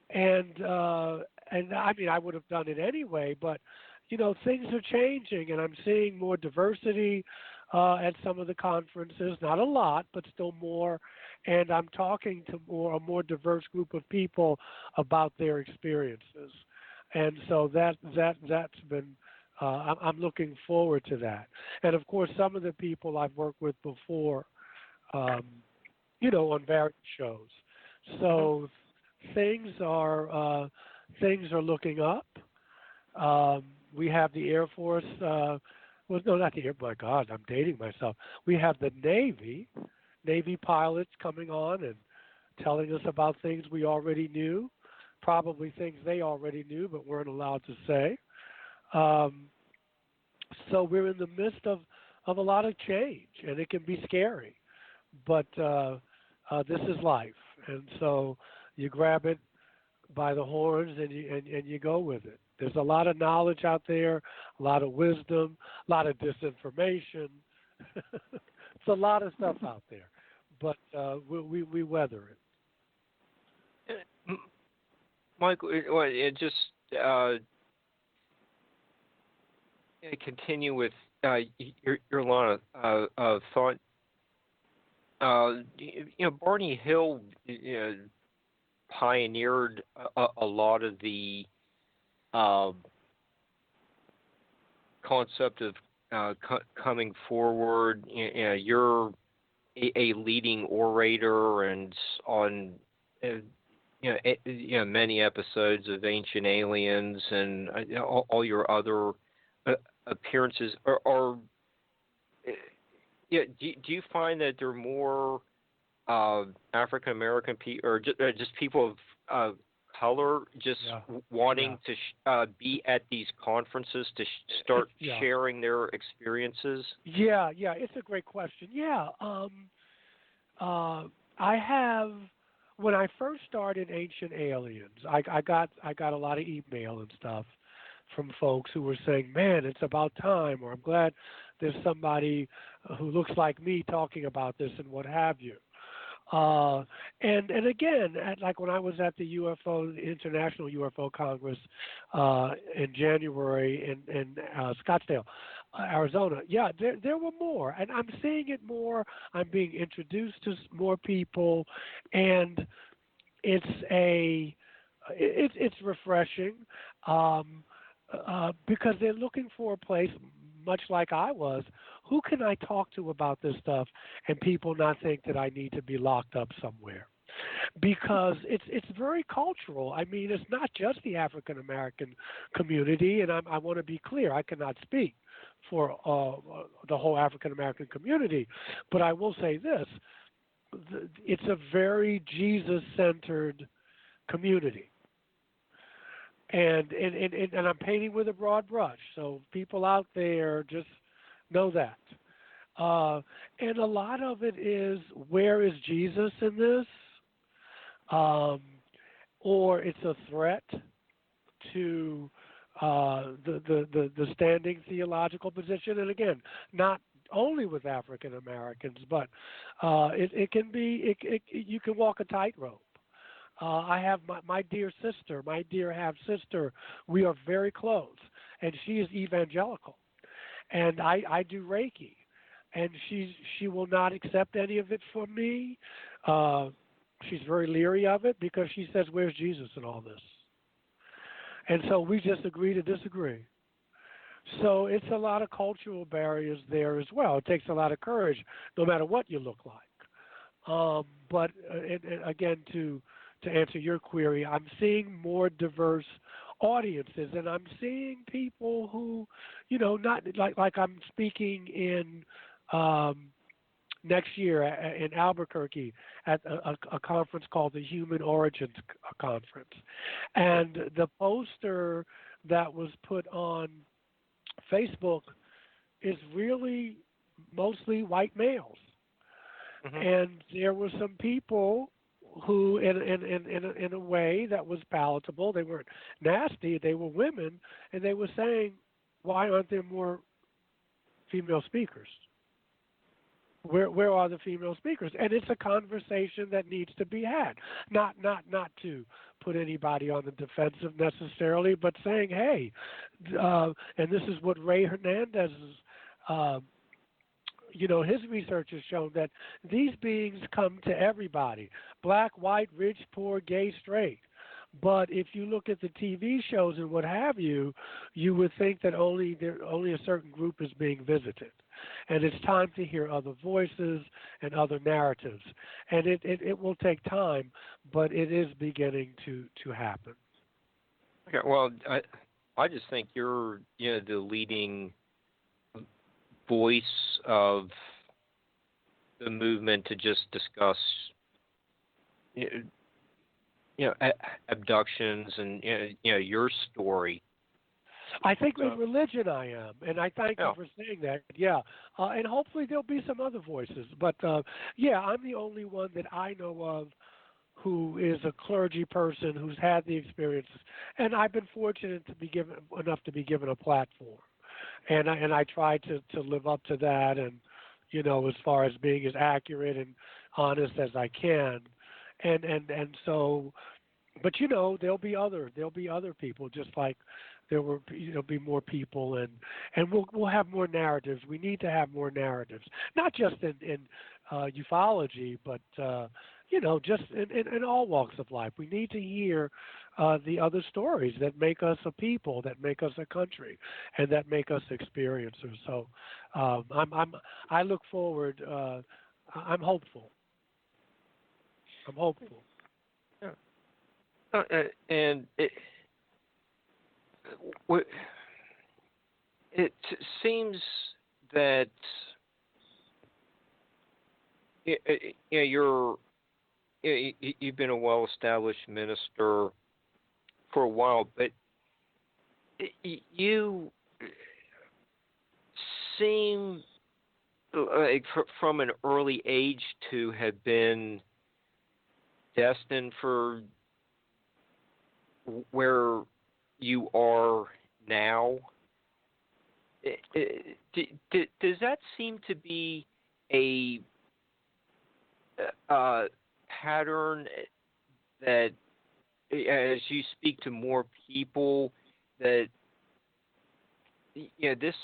And I mean, I would have done it anyway, but things are changing, and I'm seeing more diversity at some of the conferences. Not a lot, but still more. And I'm talking to a more diverse group of people about their experiences, and so that's been. I'm looking forward to that. And of course, some of the people I've worked with before, on various shows. So things are looking up. We have the Air Force. Not the Air. My God, I'm dating myself. We have the Navy pilots coming on and telling us about things we already knew, probably things they already knew but weren't allowed to say. So we're in the midst of a lot of change, and it can be scary, but this is life, and so you grab it by the horns and you go with it. There's a lot of knowledge out there, a lot of wisdom, a lot of disinformation. It's a lot of stuff out there, but we weather it. Michael, it just continue with your line of thought. Barney Hill pioneered a lot of the concept of coming forward. You're a leading orator and on many episodes of Ancient Aliens and all your other appearances. Do you find that there are more African American people or just people of color just wanting to be at these conferences to start sharing their experiences? Yeah, it's a great question. Yeah, I have. When I first started Ancient Aliens, I got a lot of email and stuff from folks who were saying, "Man, it's about time," or "I'm glad there's somebody who looks like me talking about this," and what have you. And again, like when I was at the International UFO Congress in January in Scottsdale, Arizona, there were more, and I'm seeing it more. I'm being introduced to more people, and it's refreshing because they're looking for a place, much like I was. Who can I talk to about this stuff and people not think that I need to be locked up somewhere? Because it's very cultural. I mean, it's not just the African American community, and I want to be clear. I cannot speak for the whole African American community, but I will say this: it's a very Jesus-centered community. And I'm painting with a broad brush, so people out there just know that. And a lot of it is, where is Jesus in this? Or it's a threat to the standing theological position. And again, not only with African Americans, but it can be. You can walk a tightrope. I have my dear sister, my dear half sister. We are very close, and she is evangelical, and I do Reiki, and she will not accept any of it from me. She's very leery of it because she says, "Where's Jesus in all this?" And so we just agree to disagree. So it's a lot of cultural barriers there as well. It takes a lot of courage, no matter what you look like. But again, to answer your query, I'm seeing more diverse audiences, and I'm seeing people who, not like I'm speaking in next year in Albuquerque at a conference called the Human Origins Conference. And the poster that was put on Facebook is really mostly white males. Mm-hmm. And there were some people who, in a way that was palatable, they weren't nasty, they were women, and they were saying, why aren't there more female speakers? Where are the female speakers? And it's a conversation that needs to be had. Not to put anybody on the defensive necessarily, but saying, hey, and this is what Ray Hernandez's his research has shown that these beings come to everybody, black, white, rich, poor, gay, straight. But if you look at the TV shows and what have you, you would think that only a certain group is being visited. And it's time to hear other voices and other narratives. And it will take time, but it is beginning to happen. Okay, well, I just think you're the leading voice of the movement to just discuss abductions and your story. I think with religion I am, and I thank you for saying that. Yeah, and hopefully there'll be some other voices. But I'm the only one that I know of who is a clergy person who's had the experiences, and I've been fortunate to be given a platform. And I try to live up to that, and as far as being as accurate and honest as I can, and so But there'll be other people, just like there'll be more people, and we'll have more narratives. We need to have more narratives, not just in ufology, but just in all walks of life. We need to hear the other stories that make us a people, that make us a country, and that make us experiencers. So I look forward. I'm hopeful. Yeah. And it seems that you've been a well-established minister for a while, but you seem like from an early age to have been destined for where you are now. Does that seem to be a pattern that, as you speak to more people, that this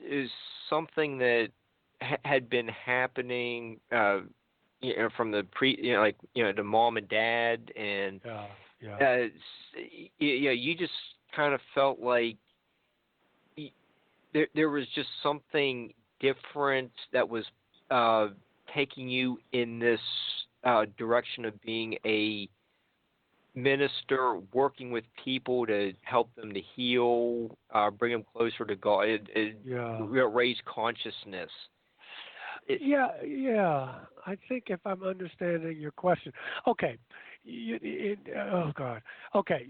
is something that had been happening, from the the mom and dad, and you just kind of felt like there was just something different that was taking you in this direction of being a minister, working with people to help them to heal, bring them closer to God, raise consciousness. I think if I'm understanding your question, okay. Oh God. Okay,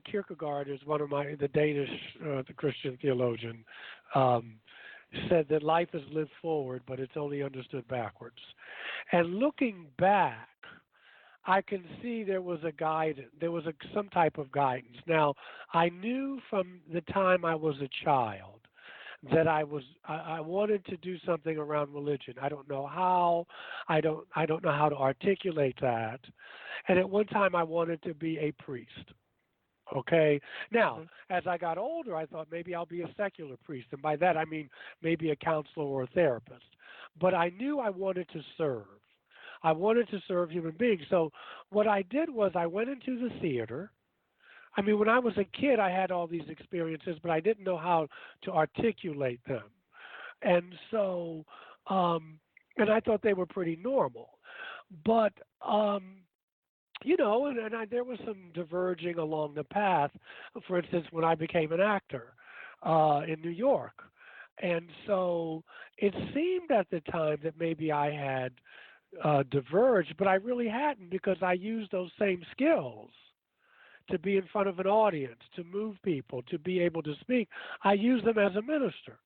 Kierkegaard is one of the Danish, the Christian theologian, said that life is lived forward, but it's only understood backwards. And looking back, I can see there was a guidance. There was some type of guidance. Now, I knew from the time I was a child that I wanted to do something around religion. I don't know how. I don't know how to articulate that. And at one time, I wanted to be a priest. Okay. Now, as I got older, I thought maybe I'll be a secular priest, and by that I mean maybe a counselor or a therapist. But I knew I wanted to serve. I wanted to serve human beings. So what I did was I went into the theater. I mean, when I was a kid, I had all these experiences, but I didn't know how to articulate them. And so, and I thought they were pretty normal. But, there was some diverging along the path. For instance, when I became an actor in New York. And so it seemed at the time that maybe I had diverged, but I really hadn't, because I used those same skills to be in front of an audience, to move people, to be able to speak. I use them as a minister.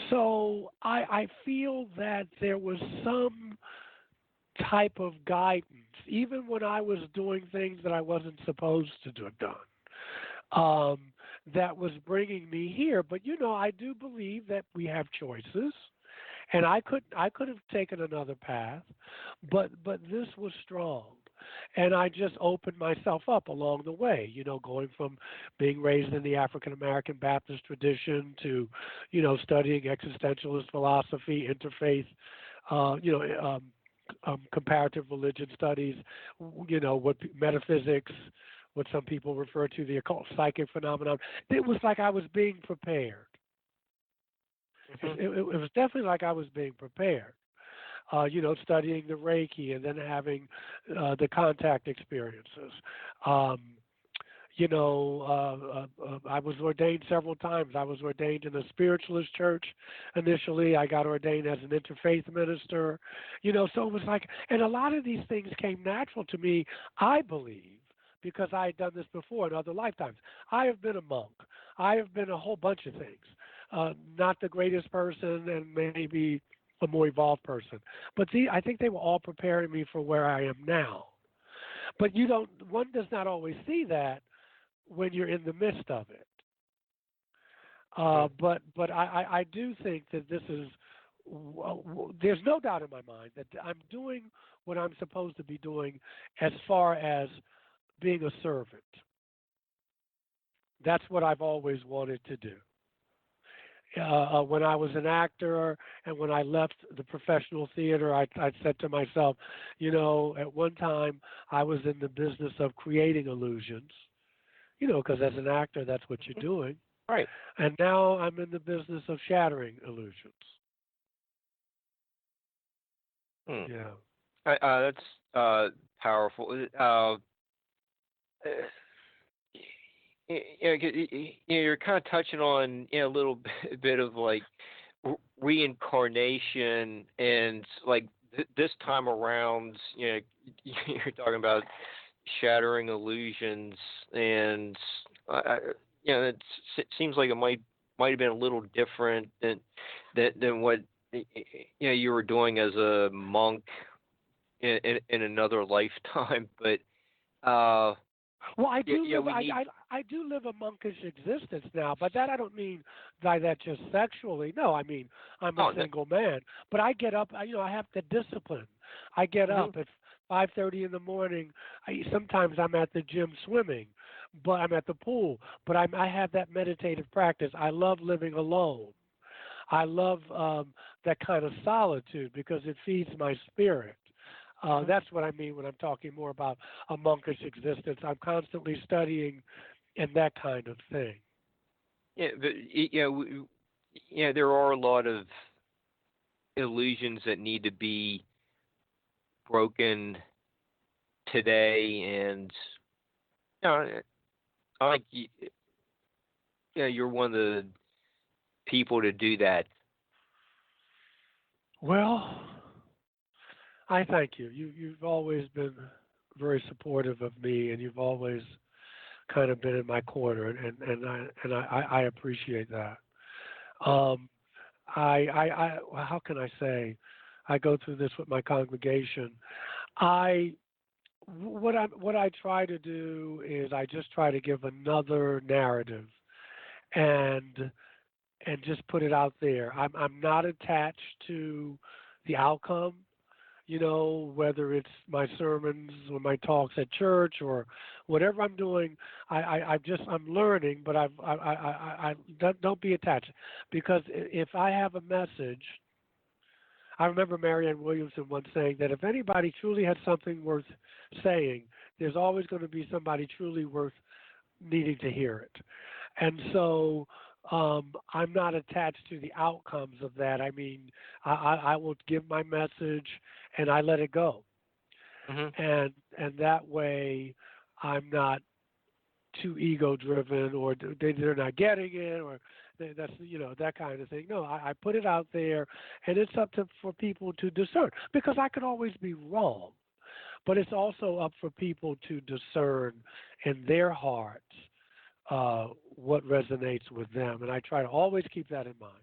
So I feel that there was some type of guidance, even when I was doing things that I wasn't supposed to have done, that was bringing me here. But, I do believe that we have choices. And I could have taken another path, but this was strong. And I just opened myself up along the way, going from being raised in the African American Baptist tradition to, studying existentialist philosophy, interfaith, comparative religion studies, what metaphysics, what some people refer to the occult psychic phenomenon. It was like I was being prepared. It was definitely like I was being prepared, studying the Reiki and then having the contact experiences. I was ordained several times. I was ordained in a spiritualist church initially. I got ordained as an interfaith minister, so it was like, and a lot of these things came natural to me, I believe, because I had done this before in other lifetimes. I have been a monk. I have been a whole bunch of things. Not the greatest person and maybe a more evolved person. But I think they were all preparing me for where I am now. But one does not always see that when you're in the midst of it. But I do think that this is, there's no doubt in my mind that I'm doing what I'm supposed to be doing as far as being a servant. That's what I've always wanted to do. When I was an actor and when I left the professional theater, I said to myself, at one time I was in the business of creating illusions, because as an actor, that's what you're doing. Right. And now I'm in the business of shattering illusions. Yeah. That's powerful. You're kind of touching on a little bit of like reincarnation, and like this time around, you're talking about shattering illusions, and it seems like it might have been a little different than what you were doing as a monk in another lifetime, but. Well, I do live. I do live a monkish existence now, but that I don't mean by that just sexually. No, I mean I'm a single man. But I get up. I have the discipline. I get up at 5:30 in the morning. Sometimes I'm at the gym swimming, but I'm at the pool. But I have that meditative practice. I love living alone. I love that kind of solitude because it feeds my spirit. That's what I mean when I'm talking more about a monkish existence. I'm constantly studying and that kind of thing. Yeah, but there are a lot of illusions that need to be broken today, and you're one of the people to do that. Well, I thank you. You've always been very supportive of me, and you've always kind of been in my corner, and I appreciate that. How can I say? I go through this with my congregation. What I try to do is I just try to give another narrative, and just put it out there. I'm not attached to the outcome. Whether it's my sermons or my talks at church or whatever I'm doing, I'm learning, but I don't be attached, because if I have a message, I remember Marianne Williamson once saying that if anybody truly had something worth saying, there's always going to be somebody truly worth needing to hear it, and so. I'm not attached to the outcomes of that. I mean, I will give my message and I let it go. And that way I'm not too ego driven, or they're not getting it, or that's that kind of thing. No, I put it out there, and it's up for people to discern, because I could always be wrong, but it's also up for people to discern in their hearts what resonates with them, and I try to always keep that in mind.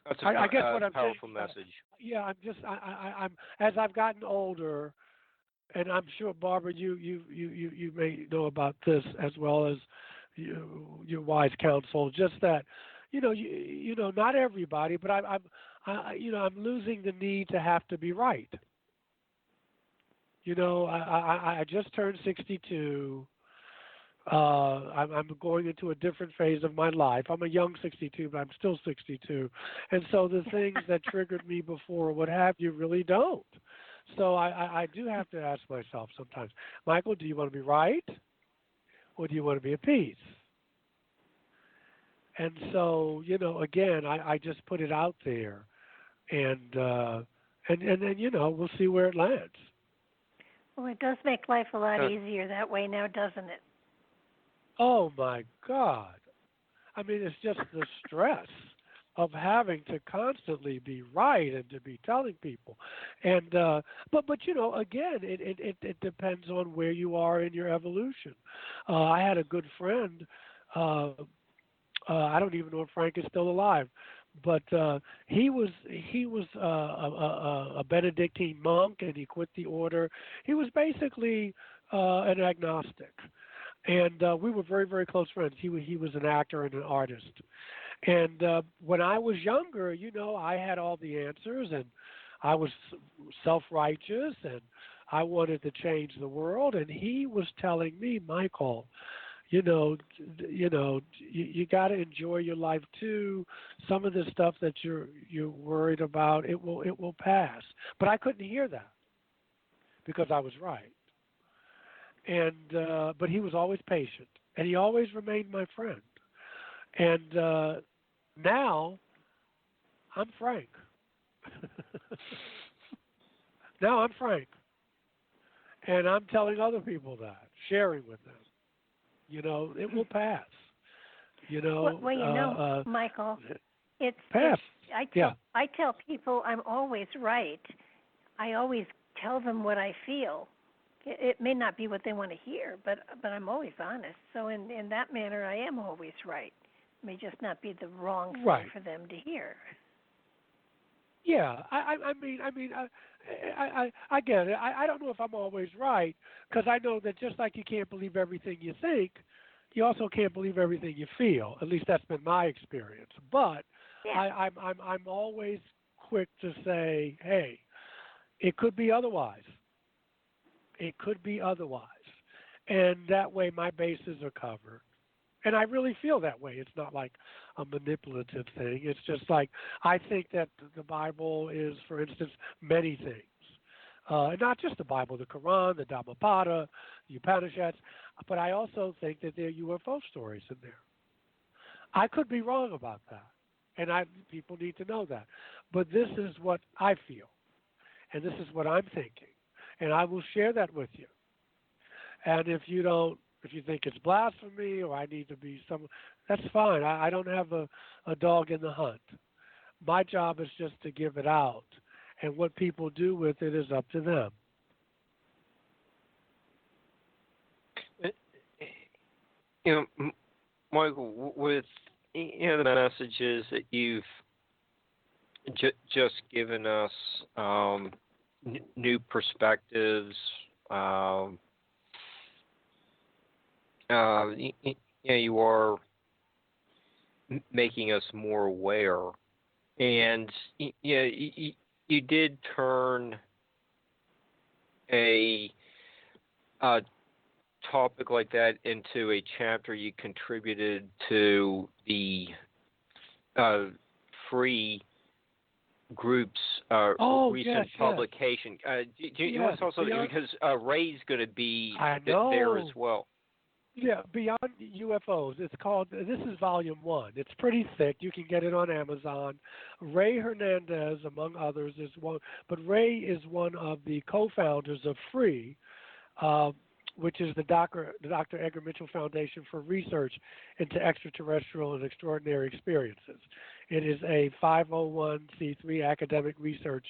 That's I guess what I'm powerful saying, message. I'm as I've gotten older, and I'm sure Barbara, you may know about this as well as your wise counsel. Just that, not everybody, but I'm losing the need to have to be right. I just turned 62. I'm going into a different phase of my life. I'm a young 62, but I'm still 62. And so the things that triggered me before, what have you, really don't. So I do have to ask myself sometimes, Michael, do you want to be right, or do you want to be at peace? And so, again, I just put it out there, and then, we'll see where it lands. Well, it does make life a lot easier that way now, doesn't it? Oh, my God. I mean, it's just the stress of having to constantly be right and to be telling people. And but again, it depends on where you are in your evolution. I had a good friend. I don't even know if Frank is still alive, but he was a Benedictine monk, and he quit the order. He was basically an agnostic, and we were very, very close friends. He was an actor and an artist. And when I was younger, I had all the answers, and I was self-righteous and I wanted to change the world, and he was telling me, Michael, you got to enjoy your life too. Some of the stuff that you're worried about, it will pass. But I couldn't hear that because I was right. And but he was always patient, and he always remained my friend. And now I'm frank. Now I'm frank, and I'm telling other people that, sharing with them. It will pass. Michael, it's pass. I tell people I'm always right. I always tell them what I feel. It may not be what they want to hear, but I'm always honest. So in that manner, I am always right. It may just not be the wrong thing for them to hear. Yeah, I get it. I don't know if I'm always right, because I know that just like you can't believe everything you think, you also can't believe everything you feel. At least that's been my experience. But I'm always quick to say, hey, it could be otherwise. It could be otherwise, and that way my bases are covered. And I really feel that way. It's not like a manipulative thing. It's just like I think that the Bible is, for instance, many things. And not just the Bible, the Quran, the Dhammapada, the Upanishads, but I also think that there are UFO stories in there. I could be wrong about that, and people need to know that. But this is what I feel, and this is what I'm thinking, and I will share that with you. And if you think it's blasphemy or I need to be that's fine. I don't have a dog in the hunt. My job is just to give it out. And what people do with it is up to them. Michael, with the messages that you've just given us, new perspectives, you are making us more aware, and you did turn a topic like that into a chapter you contributed to the free groups recent publication. You want to also, because Ray's going to be there as well. Yeah, Beyond UFOs. It's called, this is volume 1. It's pretty thick. You can get it on Amazon. Ray Hernandez, among others, is one, but Ray is one of the co-founders of FREE, which is the Dr. Edgar Mitchell Foundation for Research into Extraterrestrial and Extraordinary Experiences. It is a 501c3 academic research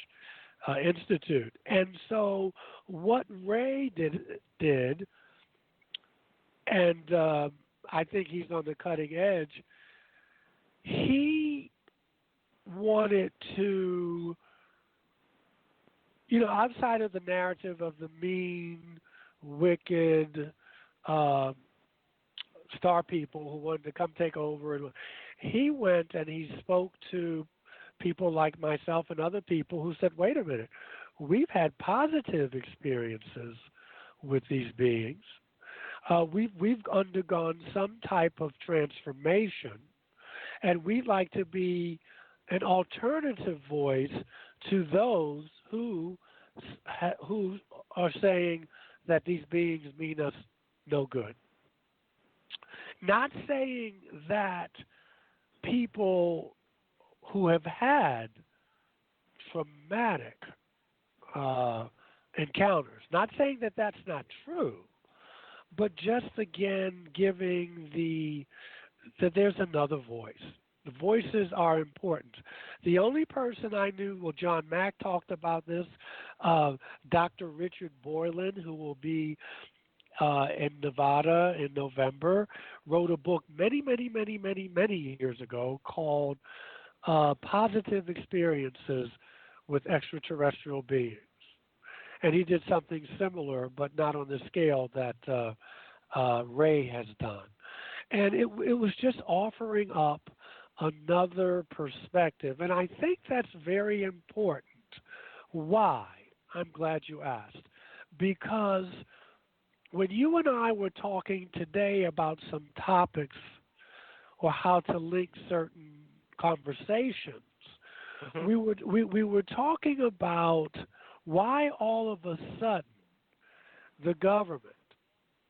institute. And so what Ray did and I think he's on the cutting edge, he wanted to, outside of the narrative of the mean, wicked star people who wanted to come take over, and he went and he spoke to people like myself and other people who said, wait a minute, we've had positive experiences with these beings. We've undergone some type of transformation, and we'd like to be an alternative voice to those who are saying that these beings mean us no good. Not saying that people who have had traumatic encounters, not saying that that's not true, but just again giving that there's another voice. The voices are important. The only person I knew, well, John Mack talked about this, Dr. Richard Boylan, who will be in Nevada in November, wrote a book many years ago called Positive Experiences with Extraterrestrial Beings. And he did something similar, but not on the scale that Ray has done. And it was just offering up another perspective. And I think that's very important Why? I'm glad you asked. Because when you and I were talking today about some topics or how to link certain conversations, we were talking about why all of a sudden the government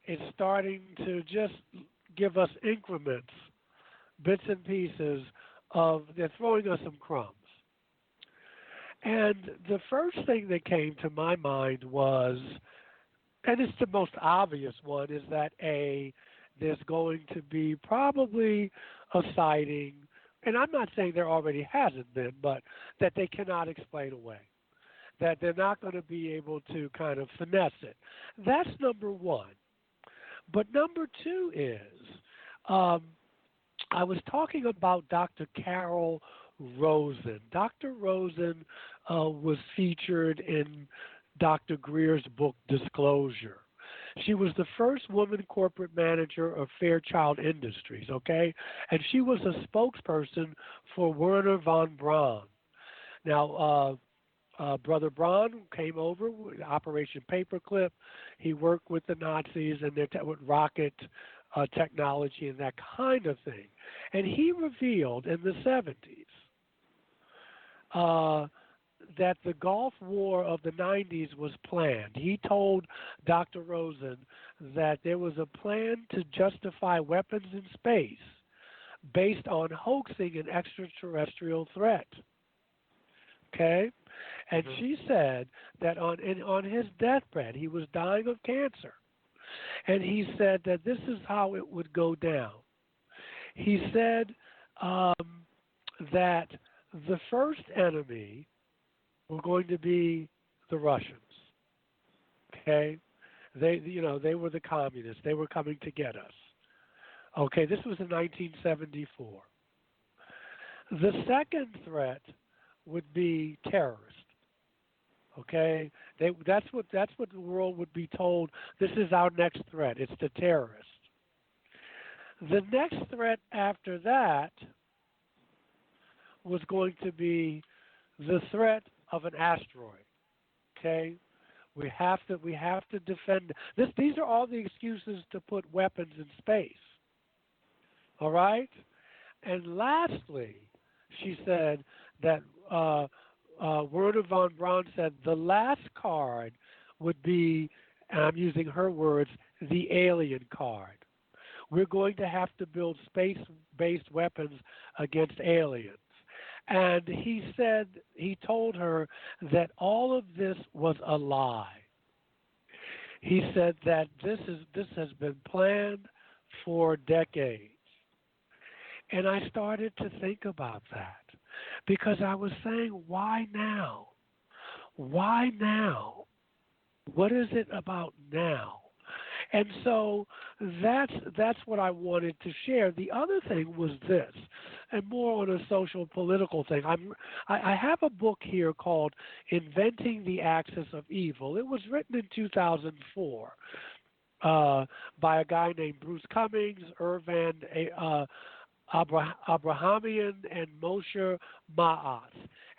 is starting to just give us increments, bits and pieces of, they're throwing us some crumbs. And the first thing that came to my mind was, and it's the most obvious one, is that there's going to be probably a sighting, and I'm not saying there already hasn't been, but that they cannot explain away, that they're not going to be able to kind of finesse it. That's number one. But number two is, I was talking about Dr. Carol Rosen. Dr. Rosen was featured in Dr. Greer's book, Disclosure. She was the first woman corporate manager of Fairchild Industries, okay? And she was a spokesperson for Werner von Braun. Now, Brother Braun came over with Operation Paperclip. He worked with the Nazis and with rocket technology and that kind of thing. And he revealed in the 70s that the Gulf War of the 90s was planned. He told Dr. Rosen that there was a plan to justify weapons in space based on hoaxing an extraterrestrial threat. Okay? And she said that on his deathbed, he was dying of cancer. And he said that this is how it would go down. He said that the first enemy were going to be the Russians. Okay? They were the communists. They were coming to get us. Okay, this was in 1974. The second threat would be terrorists. Okay, that's what the world would be told. This is our next threat. It's the terrorists. The next threat after that was going to be the threat of an asteroid. Okay, we have to defend this. These are all the excuses to put weapons in space. All right, and lastly, she said that. Werner von Braun said the last card would be, and I'm using her words, the alien card. We're going to have to build space-based weapons against aliens. And he told her that all of this was a lie. He said that this has been planned for decades. And I started to think about that. Because I was saying, why now? Why now? What is it about now? And so that's what I wanted to share. The other thing was this, and more on a social political thing. I have a book here called Inventing the Axis of Evil. It was written in 2004 by a guy named Bruce Cummings, Irvan Abrahamian, and Moshe Maas.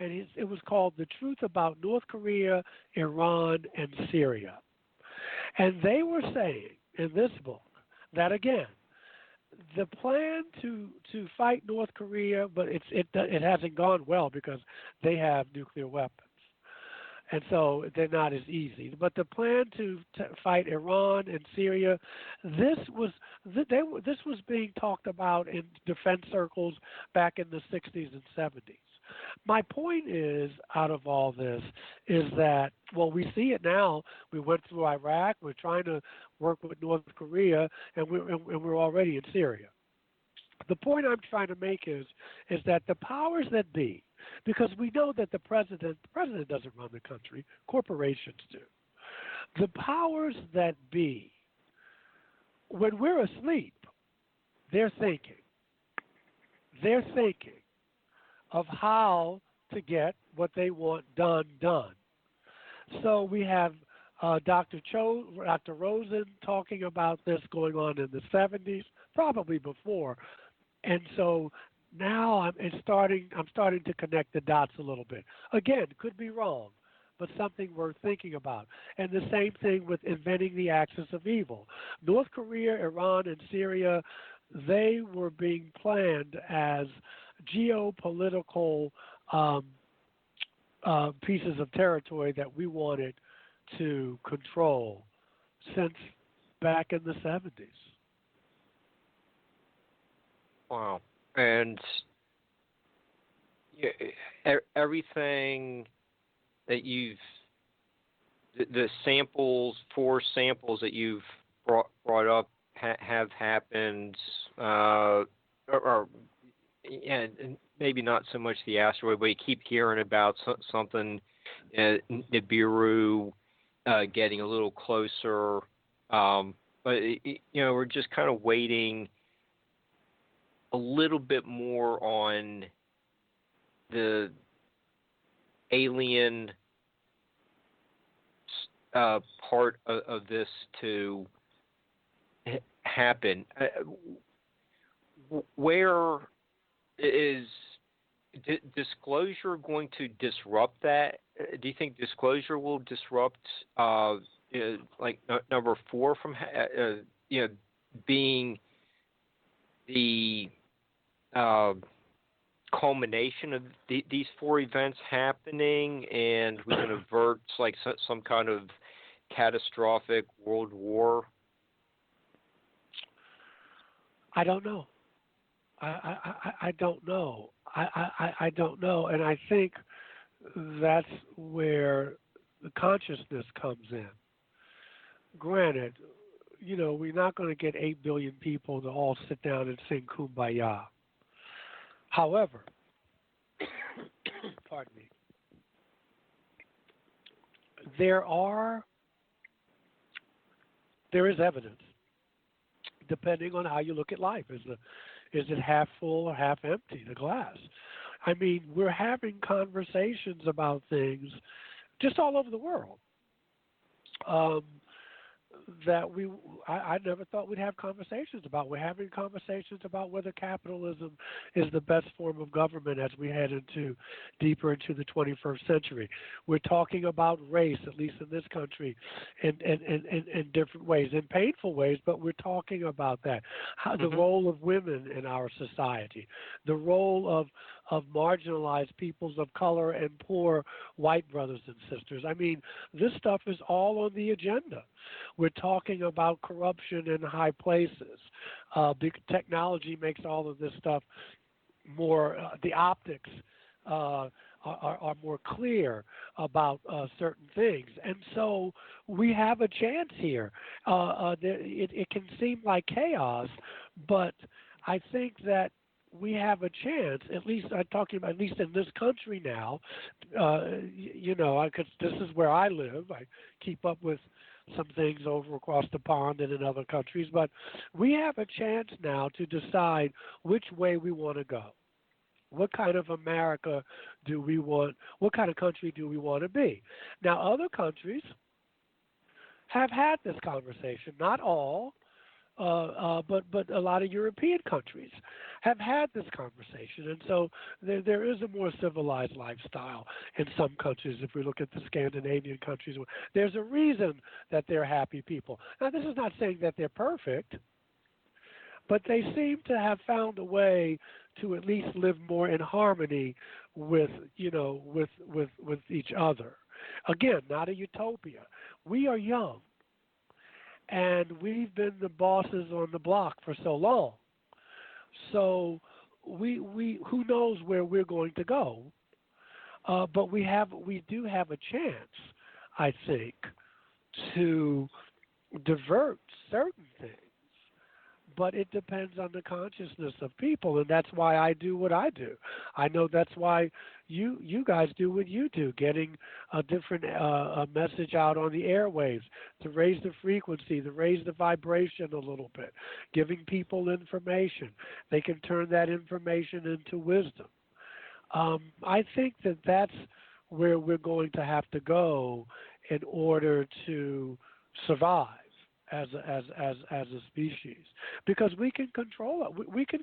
And it was called The Truth About North Korea, Iran, and Syria. And they were saying in this book that, again, the plan to fight North Korea, but it hasn't gone well because they have nuclear weapons. And so they're not as easy. But the plan to fight Iran and Syria, this was being talked about in defense circles back in the 60s and 70s. My point is, out of all this, is that, well, we see it now. We went through Iraq. We're trying to work with North Korea, and we're already in Syria. The point I'm trying to make is that the powers that be, because we know that the president doesn't run the country, corporations do. The powers that be, when we're asleep, they're thinking of how to get what they want done. So we have Dr. Rosen talking about this going on in the 70s, probably before. And so now I'm starting to connect the dots a little bit. Again, could be wrong, but something worth thinking about. And the same thing with inventing the axis of evil. North Korea, Iran, and Syria, they were being planned as geopolitical pieces of territory that we wanted to control since back in the 70s. Wow. And everything that the samples, 4 samples that you've brought up have happened, and maybe not so much the asteroid, but you keep hearing about something, Nibiru getting a little closer. But we're just kind of waiting a little bit more on the alien part of this to happen. Where is disclosure going to disrupt that? Do you think disclosure will disrupt, like number 4 from being the culmination of these 4 events happening, and we can avert like some kind of catastrophic world war? I don't know. I don't know. I don't know, and I think that's where the consciousness comes in. Granted, we're not going to get 8 billion people to all sit down and sing Kumbaya. However, pardon me, there is evidence, depending on how you look at life. Is it half full or half empty, the glass? I mean, we're having conversations about things just all over the world that I never thought we'd have conversations about. We're having conversations about whether capitalism is the best form of government as we head deeper into the 21st century. We're talking about race, at least in this country, in different ways, in painful ways, but we're talking about that. The role of women in our society, the role of marginalized peoples of color and poor white brothers and sisters. I mean, this stuff is all on the agenda. We're talking about corruption in high places. Big technology makes all of this stuff more, the optics are more clear about certain things. And so we have a chance here. It can seem like chaos, but I think that we have a chance, at least I'm talking about, at least in this country now, this is where I live. I keep up with some things over across the pond and in other countries, but we have a chance now to decide which way we want to go. What kind of America do we want? What kind of country do we want to be? Now, other countries have had this conversation, not all, but a lot of European countries have had this conversation. And so there is a more civilized lifestyle in some countries. If we look at the Scandinavian countries, there's a reason that they're happy people. Now, this is not saying that they're perfect, but they seem to have found a way to at least live more in harmony with each other. Again, not a utopia. We are young, and we've been the bosses on the block for so long. So we who knows where we're going to go? But we do have a chance, I think, to divert certain things. But it depends on the consciousness of people, and that's why I do what I do. I know that's why you guys do what you do, getting a different message out on the airwaves to raise the frequency, to raise the vibration a little bit, giving people information. They can turn that information into wisdom. I think that that's where we're going to have to go in order to survive as a species, because we can control it.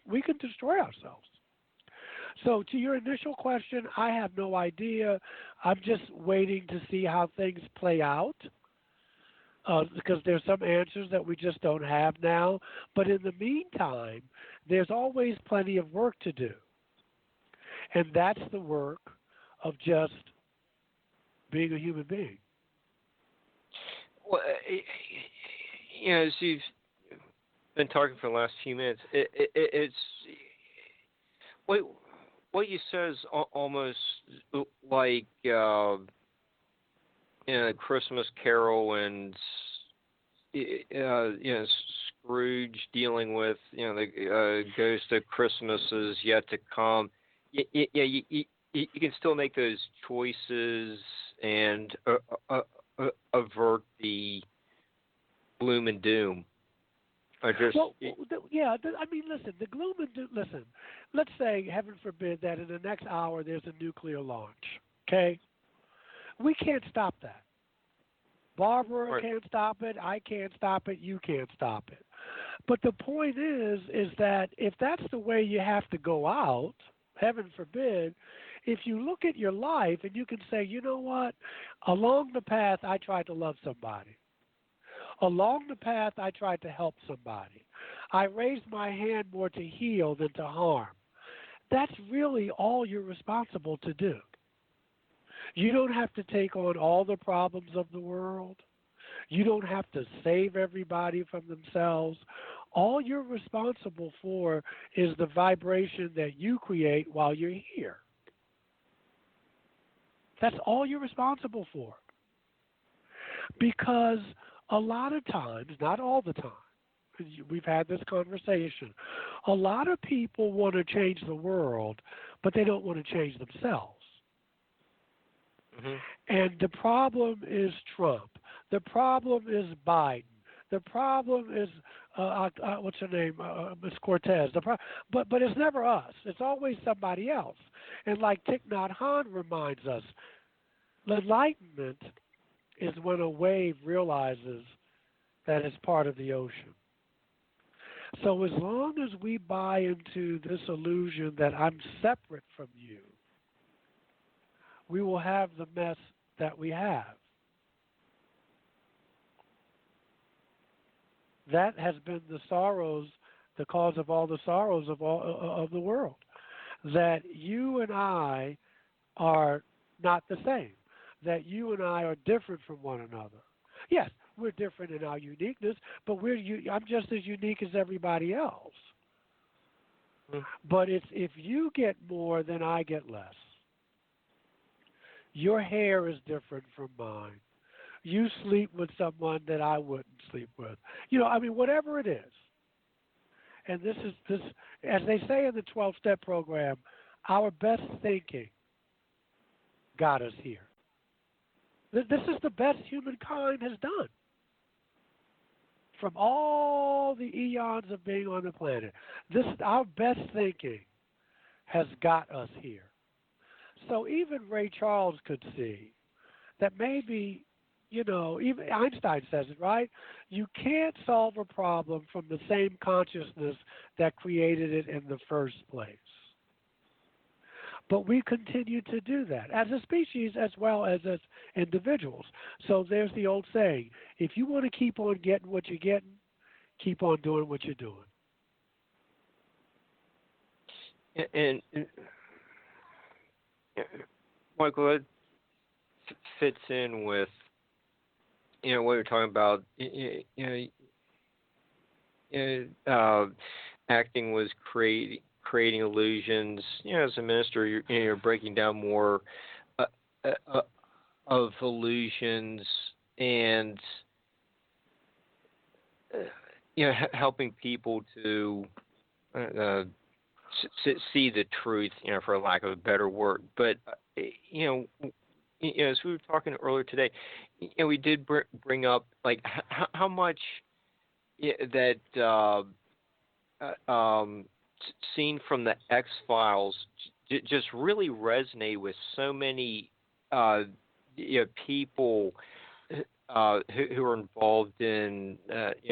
We can destroy ourselves. So to your initial question, I have no idea. I'm just waiting to see how things play out because there's some answers that we just don't have now. But in the meantime, there's always plenty of work to do. And that's the work of just being a human being. Well, as you've been talking for the last few minutes, it's what you said is almost like Christmas Carol and Scrooge dealing with the ghost of Christmas is yet to come. You can still make those choices and avert the gloom and doom. Listen, the gloom and doom. Listen, let's say, heaven forbid, that in the next hour there's a nuclear launch. Okay, we can't stop that. Barbara can't stop it. I can't stop it. You can't stop it. But the point is that if that's the way you have to go out, heaven forbid, if you look at your life and you can say, you know what, along the path I tried to love somebody. Along the path I tried to help somebody. I raised my hand more to heal than to harm. That's really all you're responsible to do. You don't have to take on all the problems of the world. You don't have to save everybody from themselves. All you're responsible for is the vibration that you create while you're here. That's all you're responsible for. Because a lot of times, not all the time, we've had this conversation, a lot of people want to change the world, but they don't want to change themselves. Mm-hmm. And the problem is Trump. The problem is Biden. The problem is, what's her name, Ms. Cortez. But it's never us. It's always somebody else. And like Thich Nhat Hanh reminds us, enlightenment is when a wave realizes that it's part of the ocean. So as long as we buy into this illusion that I'm separate from you, we will have the mess that we have. That has been the cause of all the sorrows of the world. That you and I are not the same. That you and I are different from one another. Yes, we're different in our uniqueness, but I'm just as unique as everybody else. Mm-hmm. But it's if you get more, then I get less. Your hair is different from mine. You sleep with someone that I wouldn't sleep with. Whatever it is. And this, as they say in the 12-step program, our best thinking got us here. This is the best humankind has done. From all the eons of being on the planet, our best thinking has got us here. So even Ray Charles could see that maybe, even Einstein says it, right? You can't solve a problem from the same consciousness that created it in the first place. But we continue to do that as a species as well as individuals. So there's the old saying, if you want to keep on getting what you're getting, keep on doing what you're doing. And Michael, that fits in with, what you're talking about. Acting was creating illusions. As a minister, you're breaking down more of illusions and helping people to see the truth, for lack of a better word. But as we were talking earlier today, we did bring up like how much that scene from the X-Files just really resonate with so many people who are involved in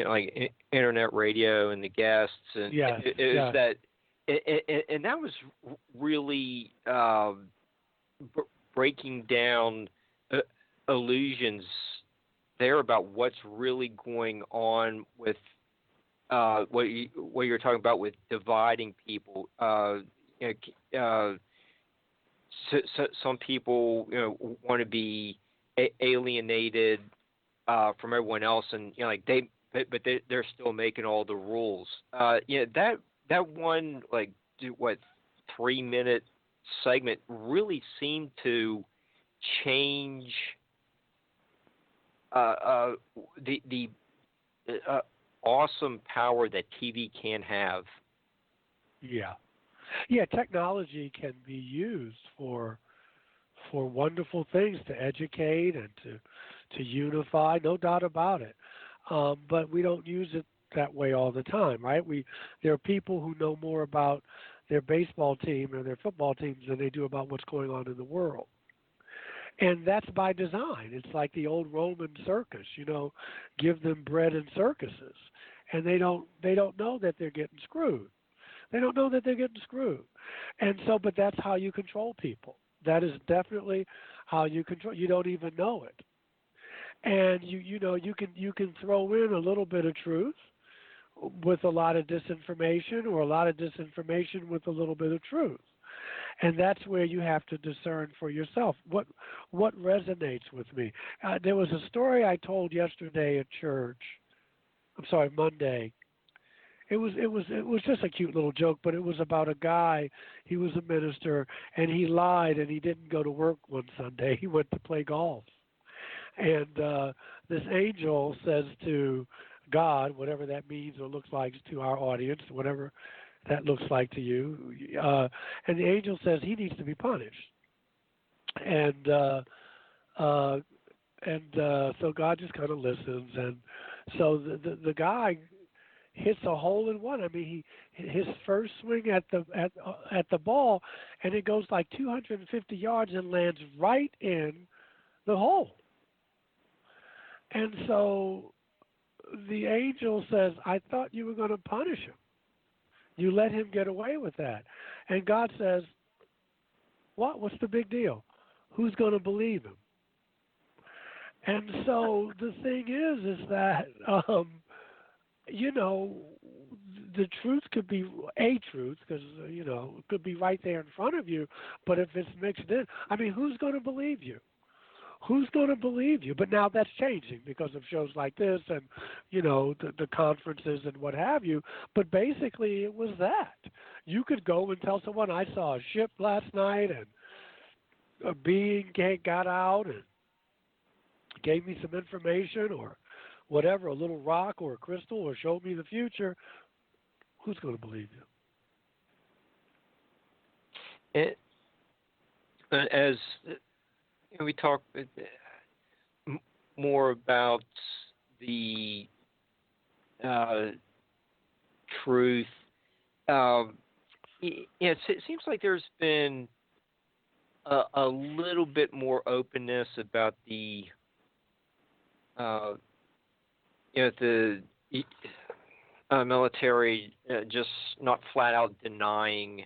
like internet radio and the guests, and yes, it was that and that was really breaking down illusions there about what's really going on with what you're talking about with dividing people. Some people want to be alienated from everyone else, and they're still making all the rules. That one 3-minute segment really seemed to change the awesome power that TV can have. Yeah, technology can be used for wonderful things, to educate and to unify, no doubt about it. But we don't use it that way all the time, right? There are people who know more about their baseball team or their football teams than they do about what's going on in the world. And that's by design. It's like the old Roman circus, give them bread and circuses. And they don't know that they're getting screwed. They don't know that they're getting screwed. And so, but that's how you control people. That is definitely how you control. You don't even know it. And you can throw in a little bit of truth with a lot of disinformation, or a lot of disinformation with a little bit of truth. And that's where you have to discern for yourself what resonates with me. There was a story I told yesterday at church. Monday. It was just a cute little joke, but it was about a guy. He was a minister, and he lied, and he didn't go to work one Sunday. He went to play golf. And this angel says to God, whatever that means or looks like to our audience, whatever that looks like to you, and the angel says he needs to be punished. And so God just kind of listens, and so the guy hits a hole in one. I mean, his first swing at the ball, and it goes like 250 yards and lands right in the hole. And so the angel says, I thought you were going to punish him. You let him get away with that. And God says, what? What's the big deal? Who's going to believe him? And so the thing is that, the truth could be a truth because, it could be right there in front of you. But if it's mixed in, who's going to believe you? Who's going to believe you? But now that's changing because of shows like this and, the conferences and what have you. But basically it was that. You could go and tell someone, I saw a ship last night and a being got out and gave me some information or whatever, a little rock or a crystal or showed me the future. Who's going to believe you? As we talk more about the truth, it seems like there's been a little bit more openness about the military just not flat out denying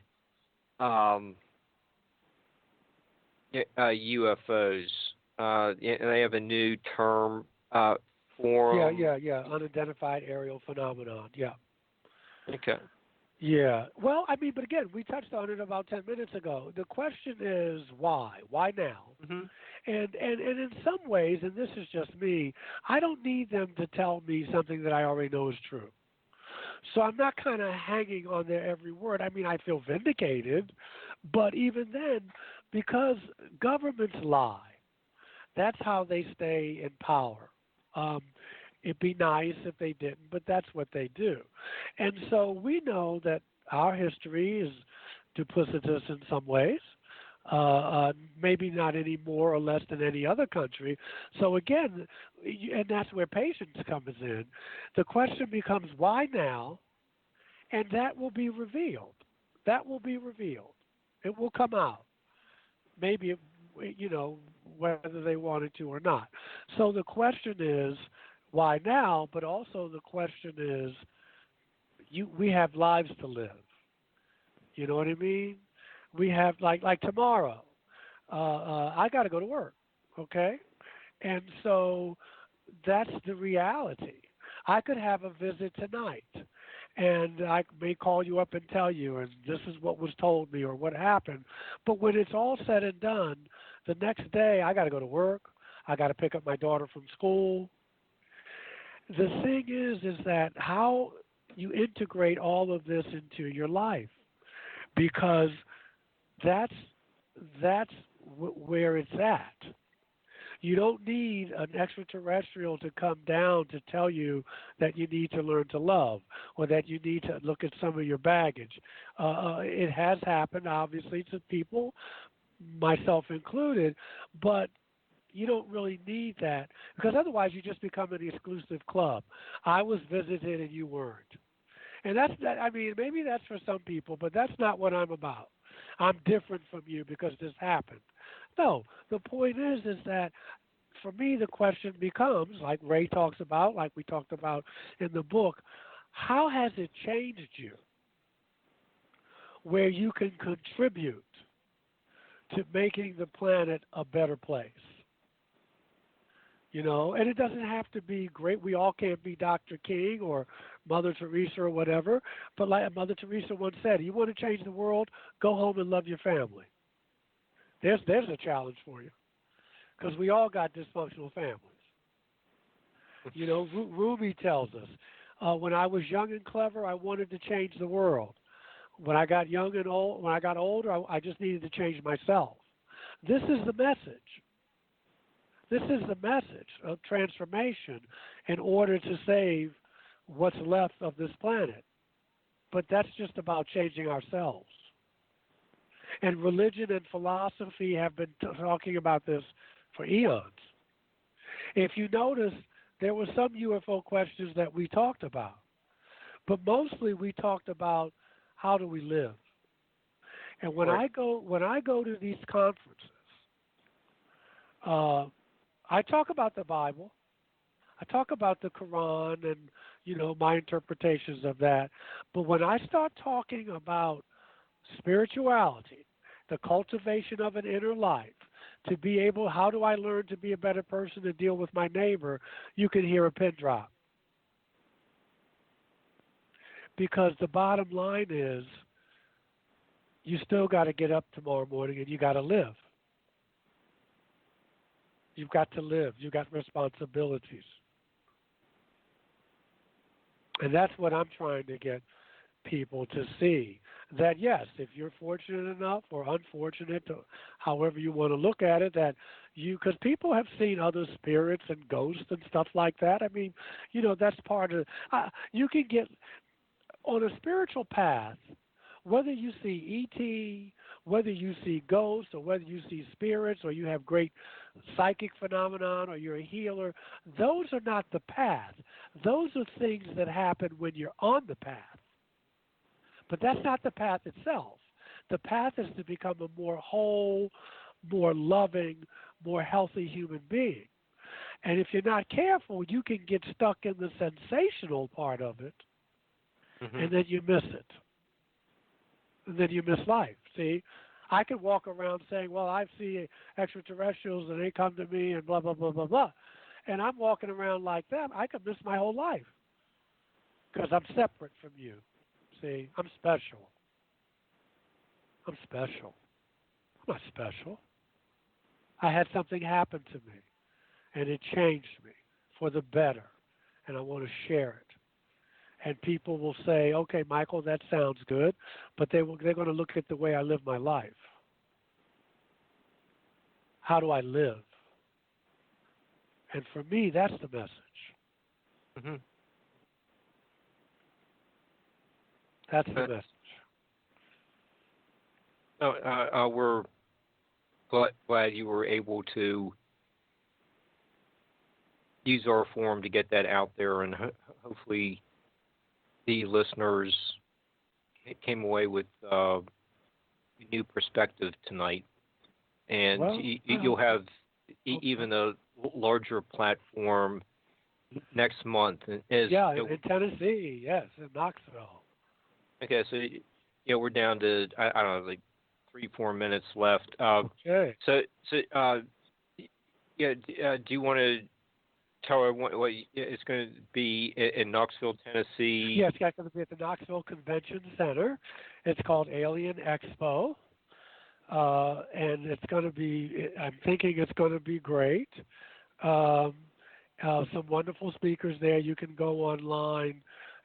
UFOs. They have a new term for Yeah. Unidentified aerial phenomenon. Yeah. Okay. Yeah. Well, but again, we touched on it about 10 minutes ago. The question is why? Why now? Mm-hmm. And in some ways, and this is just me, I don't need them to tell me something that I already know is true. So I'm not kind of hanging on their every word. I feel vindicated, but even then, because governments lie, that's how they stay in power. It'd be nice if they didn't, but that's what they do. And so we know that our history is duplicitous in some ways, maybe not any more or less than any other country. So again, and that's where patience comes in. The question becomes, why now? And that will be revealed. That will be revealed. It will come out. Maybe, whether they wanted to or not. So the question is, why now? But also the question is, we have lives to live. You know what I mean? We have like tomorrow. I got to go to work. Okay, and so that's the reality. I could have a visit tonight, and I may call you up and tell you, and this is what was told me or what happened. But when it's all said and done, the next day I got to go to work. I got to pick up my daughter from school. The thing is that how you integrate all of this into your life, because that's where it's at. You don't need an extraterrestrial to come down to tell you that you need to learn to love or that you need to look at some of your baggage. It has happened, obviously, to people, myself included, but you don't really need that, because otherwise you just become an exclusive club. I was visited and you weren't. And that's that. I mean, maybe that's for some people, but that's not what I'm about. I'm different from you because this happened. No, the point is that for me the question becomes, like Ray talks about, like we talked about in the book, how has it changed you where you can contribute to making the planet a better place? You know, and it doesn't have to be great. We all can't be Dr. King or Mother Teresa or whatever. But like Mother Teresa once said, you want to change the world, go home and love your family. There's a challenge for you, because we all got dysfunctional families. You know, Ruby tells us, when I was young and clever, I wanted to change the world. When I got young and old, when I got older, I just needed to change myself. This is the message. This is the message of transformation in order to save what's left of this planet. But that's just about changing ourselves. And religion and philosophy have been talking about this for eons. If you notice, there were some UFO questions that we talked about. But mostly we talked about how do we live. And when I go to these conferences, I talk about the Bible. I talk about the Quran and, you know, my interpretations of that. But when I start talking about spirituality, the cultivation of an inner life, to be able, how do I learn to be a better person to deal with my neighbor, you can hear a pin drop. Because the bottom line is, you still got to get up tomorrow morning and you got to live. You've got to live. You've got responsibilities. And that's what I'm trying to get people to see. That, yes, if you're fortunate enough or unfortunate, to, however you want to look at it, that you, because people have seen other spirits and ghosts and stuff like that. I mean, you know, that's part of, you can get on a spiritual path, whether you see ET, whether you see ghosts, or whether you see spirits, or you have great psychic phenomenon, or you're a healer, those are not the path. Those are things that happen when you're on the path. But that's not the path itself. The path is to become a more whole, more loving, more healthy human being. And if you're not careful, you can get stuck in the sensational part of it, and then you miss it. And then you miss life. See, I could walk around saying, well, I see extraterrestrials and they come to me and blah, blah, blah, blah, blah. And I'm walking around like that. I could miss my whole life because I'm separate from you. See, I'm special. I'm special. I'm not special. I had something happen to me, and it changed me for the better, and I want to share it. And people will say, okay, Michael, that sounds good, but they're going to look at the way I live my life. How do I live? And for me, that's the message. That's the message. We're glad you were able to use our forum to get that out there, and hopefully the listeners came away with a new perspective tonight. And well, you'll have even a larger platform next month. In Tennessee, yes, in Knoxville. Okay, so we're down to I don't know, like 3-4 minutes left. Okay. So do you want to tell everyone what it's going to be in Knoxville, Tennessee? Yes, it's going to be at the Knoxville Convention Center. It's called Alien Expo, and it's going to be. I'm thinking it's going to be great. Some wonderful speakers there. You can go online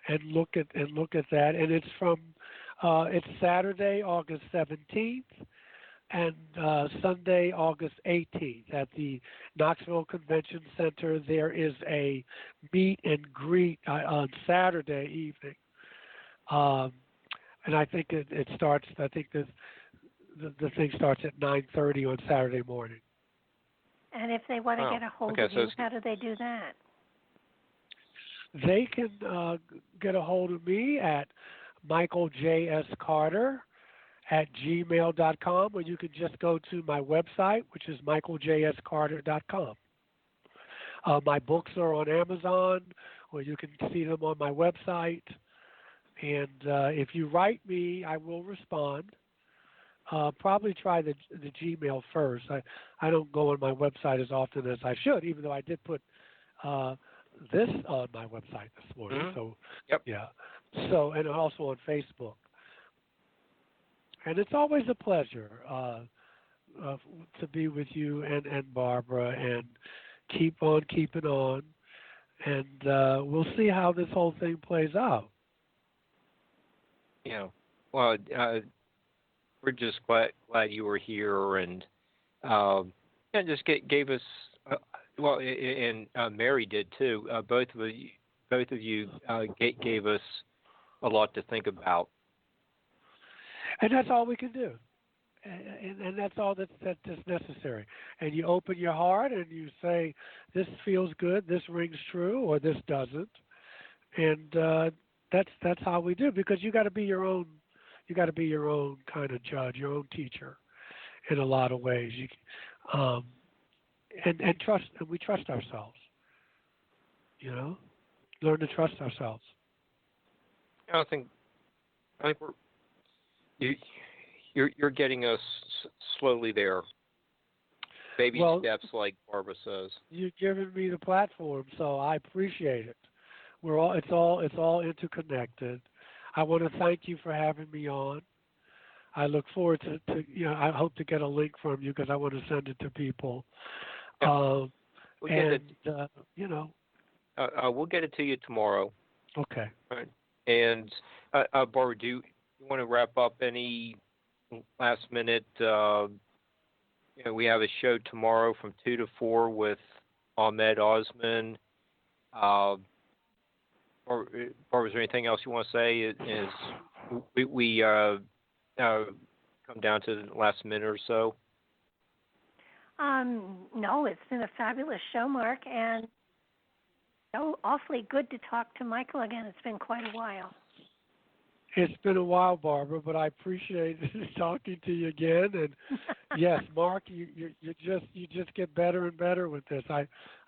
and look at that. And it's from it's Saturday, August 17th, and Sunday, August 18th at the Knoxville Convention Center. There is a meet and greet on Saturday evening, and I think it starts. I think the thing starts at 9:30 on Saturday morning. And if they want to get a hold of you, how do they do that? They can get a hold of me at michaeljscarter@gmail.com, or you can just go to my website, which is michaeljscarter.com. My books are on Amazon, or you can see them on my website. And if you write me, I will respond. Probably try the Gmail first. I don't go on my website as often as I should, even though I did put this on my website this morning. Mm-hmm. So, yep. Yeah. So, and also on Facebook. And it's always a pleasure to be with you and Barbara, and keep on keeping on. And we'll see how this whole thing plays out. Yeah. Well, we're just glad you were here, and just gave us and Mary did too. Both of you gave us a lot to think about. And that's all we can do, and that's all that's necessary. And you open your heart and you say, "This feels good. This rings true," or "This doesn't." And that's how we do. Because you got to be your own. You got to be your own kind of judge, your own teacher, in a lot of ways. And trust. And we trust ourselves. Learn to trust ourselves. I think we're. You're getting us slowly there. Baby steps, like Barbara says. You've given me the platform, so I appreciate it. It's all interconnected. I want to thank you for having me on. I look forward to I hope to get a link from you, because I want to send it to people. Yeah. We'll get it to you tomorrow. Okay. All right. And Barbara, do you want to wrap up any last minute? We have a show tomorrow from 2 to 4 with Ahmed Osman. Or Barbara, is there anything else you want to say? We come down to the last minute or so? No, it's been a fabulous show, Mark, and awfully good to talk to Michael again. It's been quite a while. It's been a while, Barbara, but I appreciate talking to you again. And yes, Mark, you just get better and better with this. I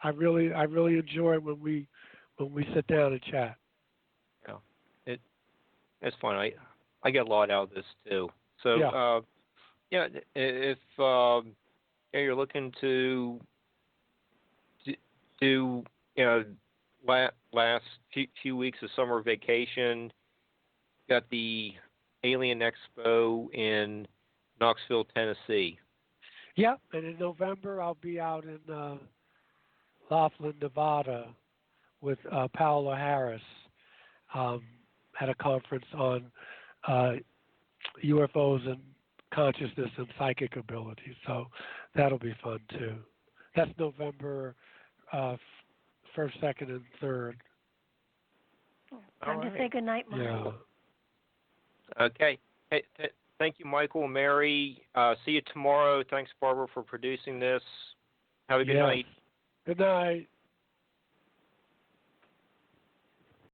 really enjoy it when we sit down and chat. Yeah, it's fun. I get a lot out of this too. So if you're looking to do last few weeks of summer vacation. Got the Alien Expo in Knoxville, Tennessee. Yeah, and in November I'll be out in Laughlin, Nevada with Paola Harris at a conference on UFOs and consciousness and psychic abilities. So that'll be fun too. That's November 1st, 2nd, and 3rd. Time to say goodnight, Mark. Yeah. Okay. Hey, thank you, Michael and Mary. See you tomorrow. Thanks, Barbara, for producing this. Have a good night. Good night.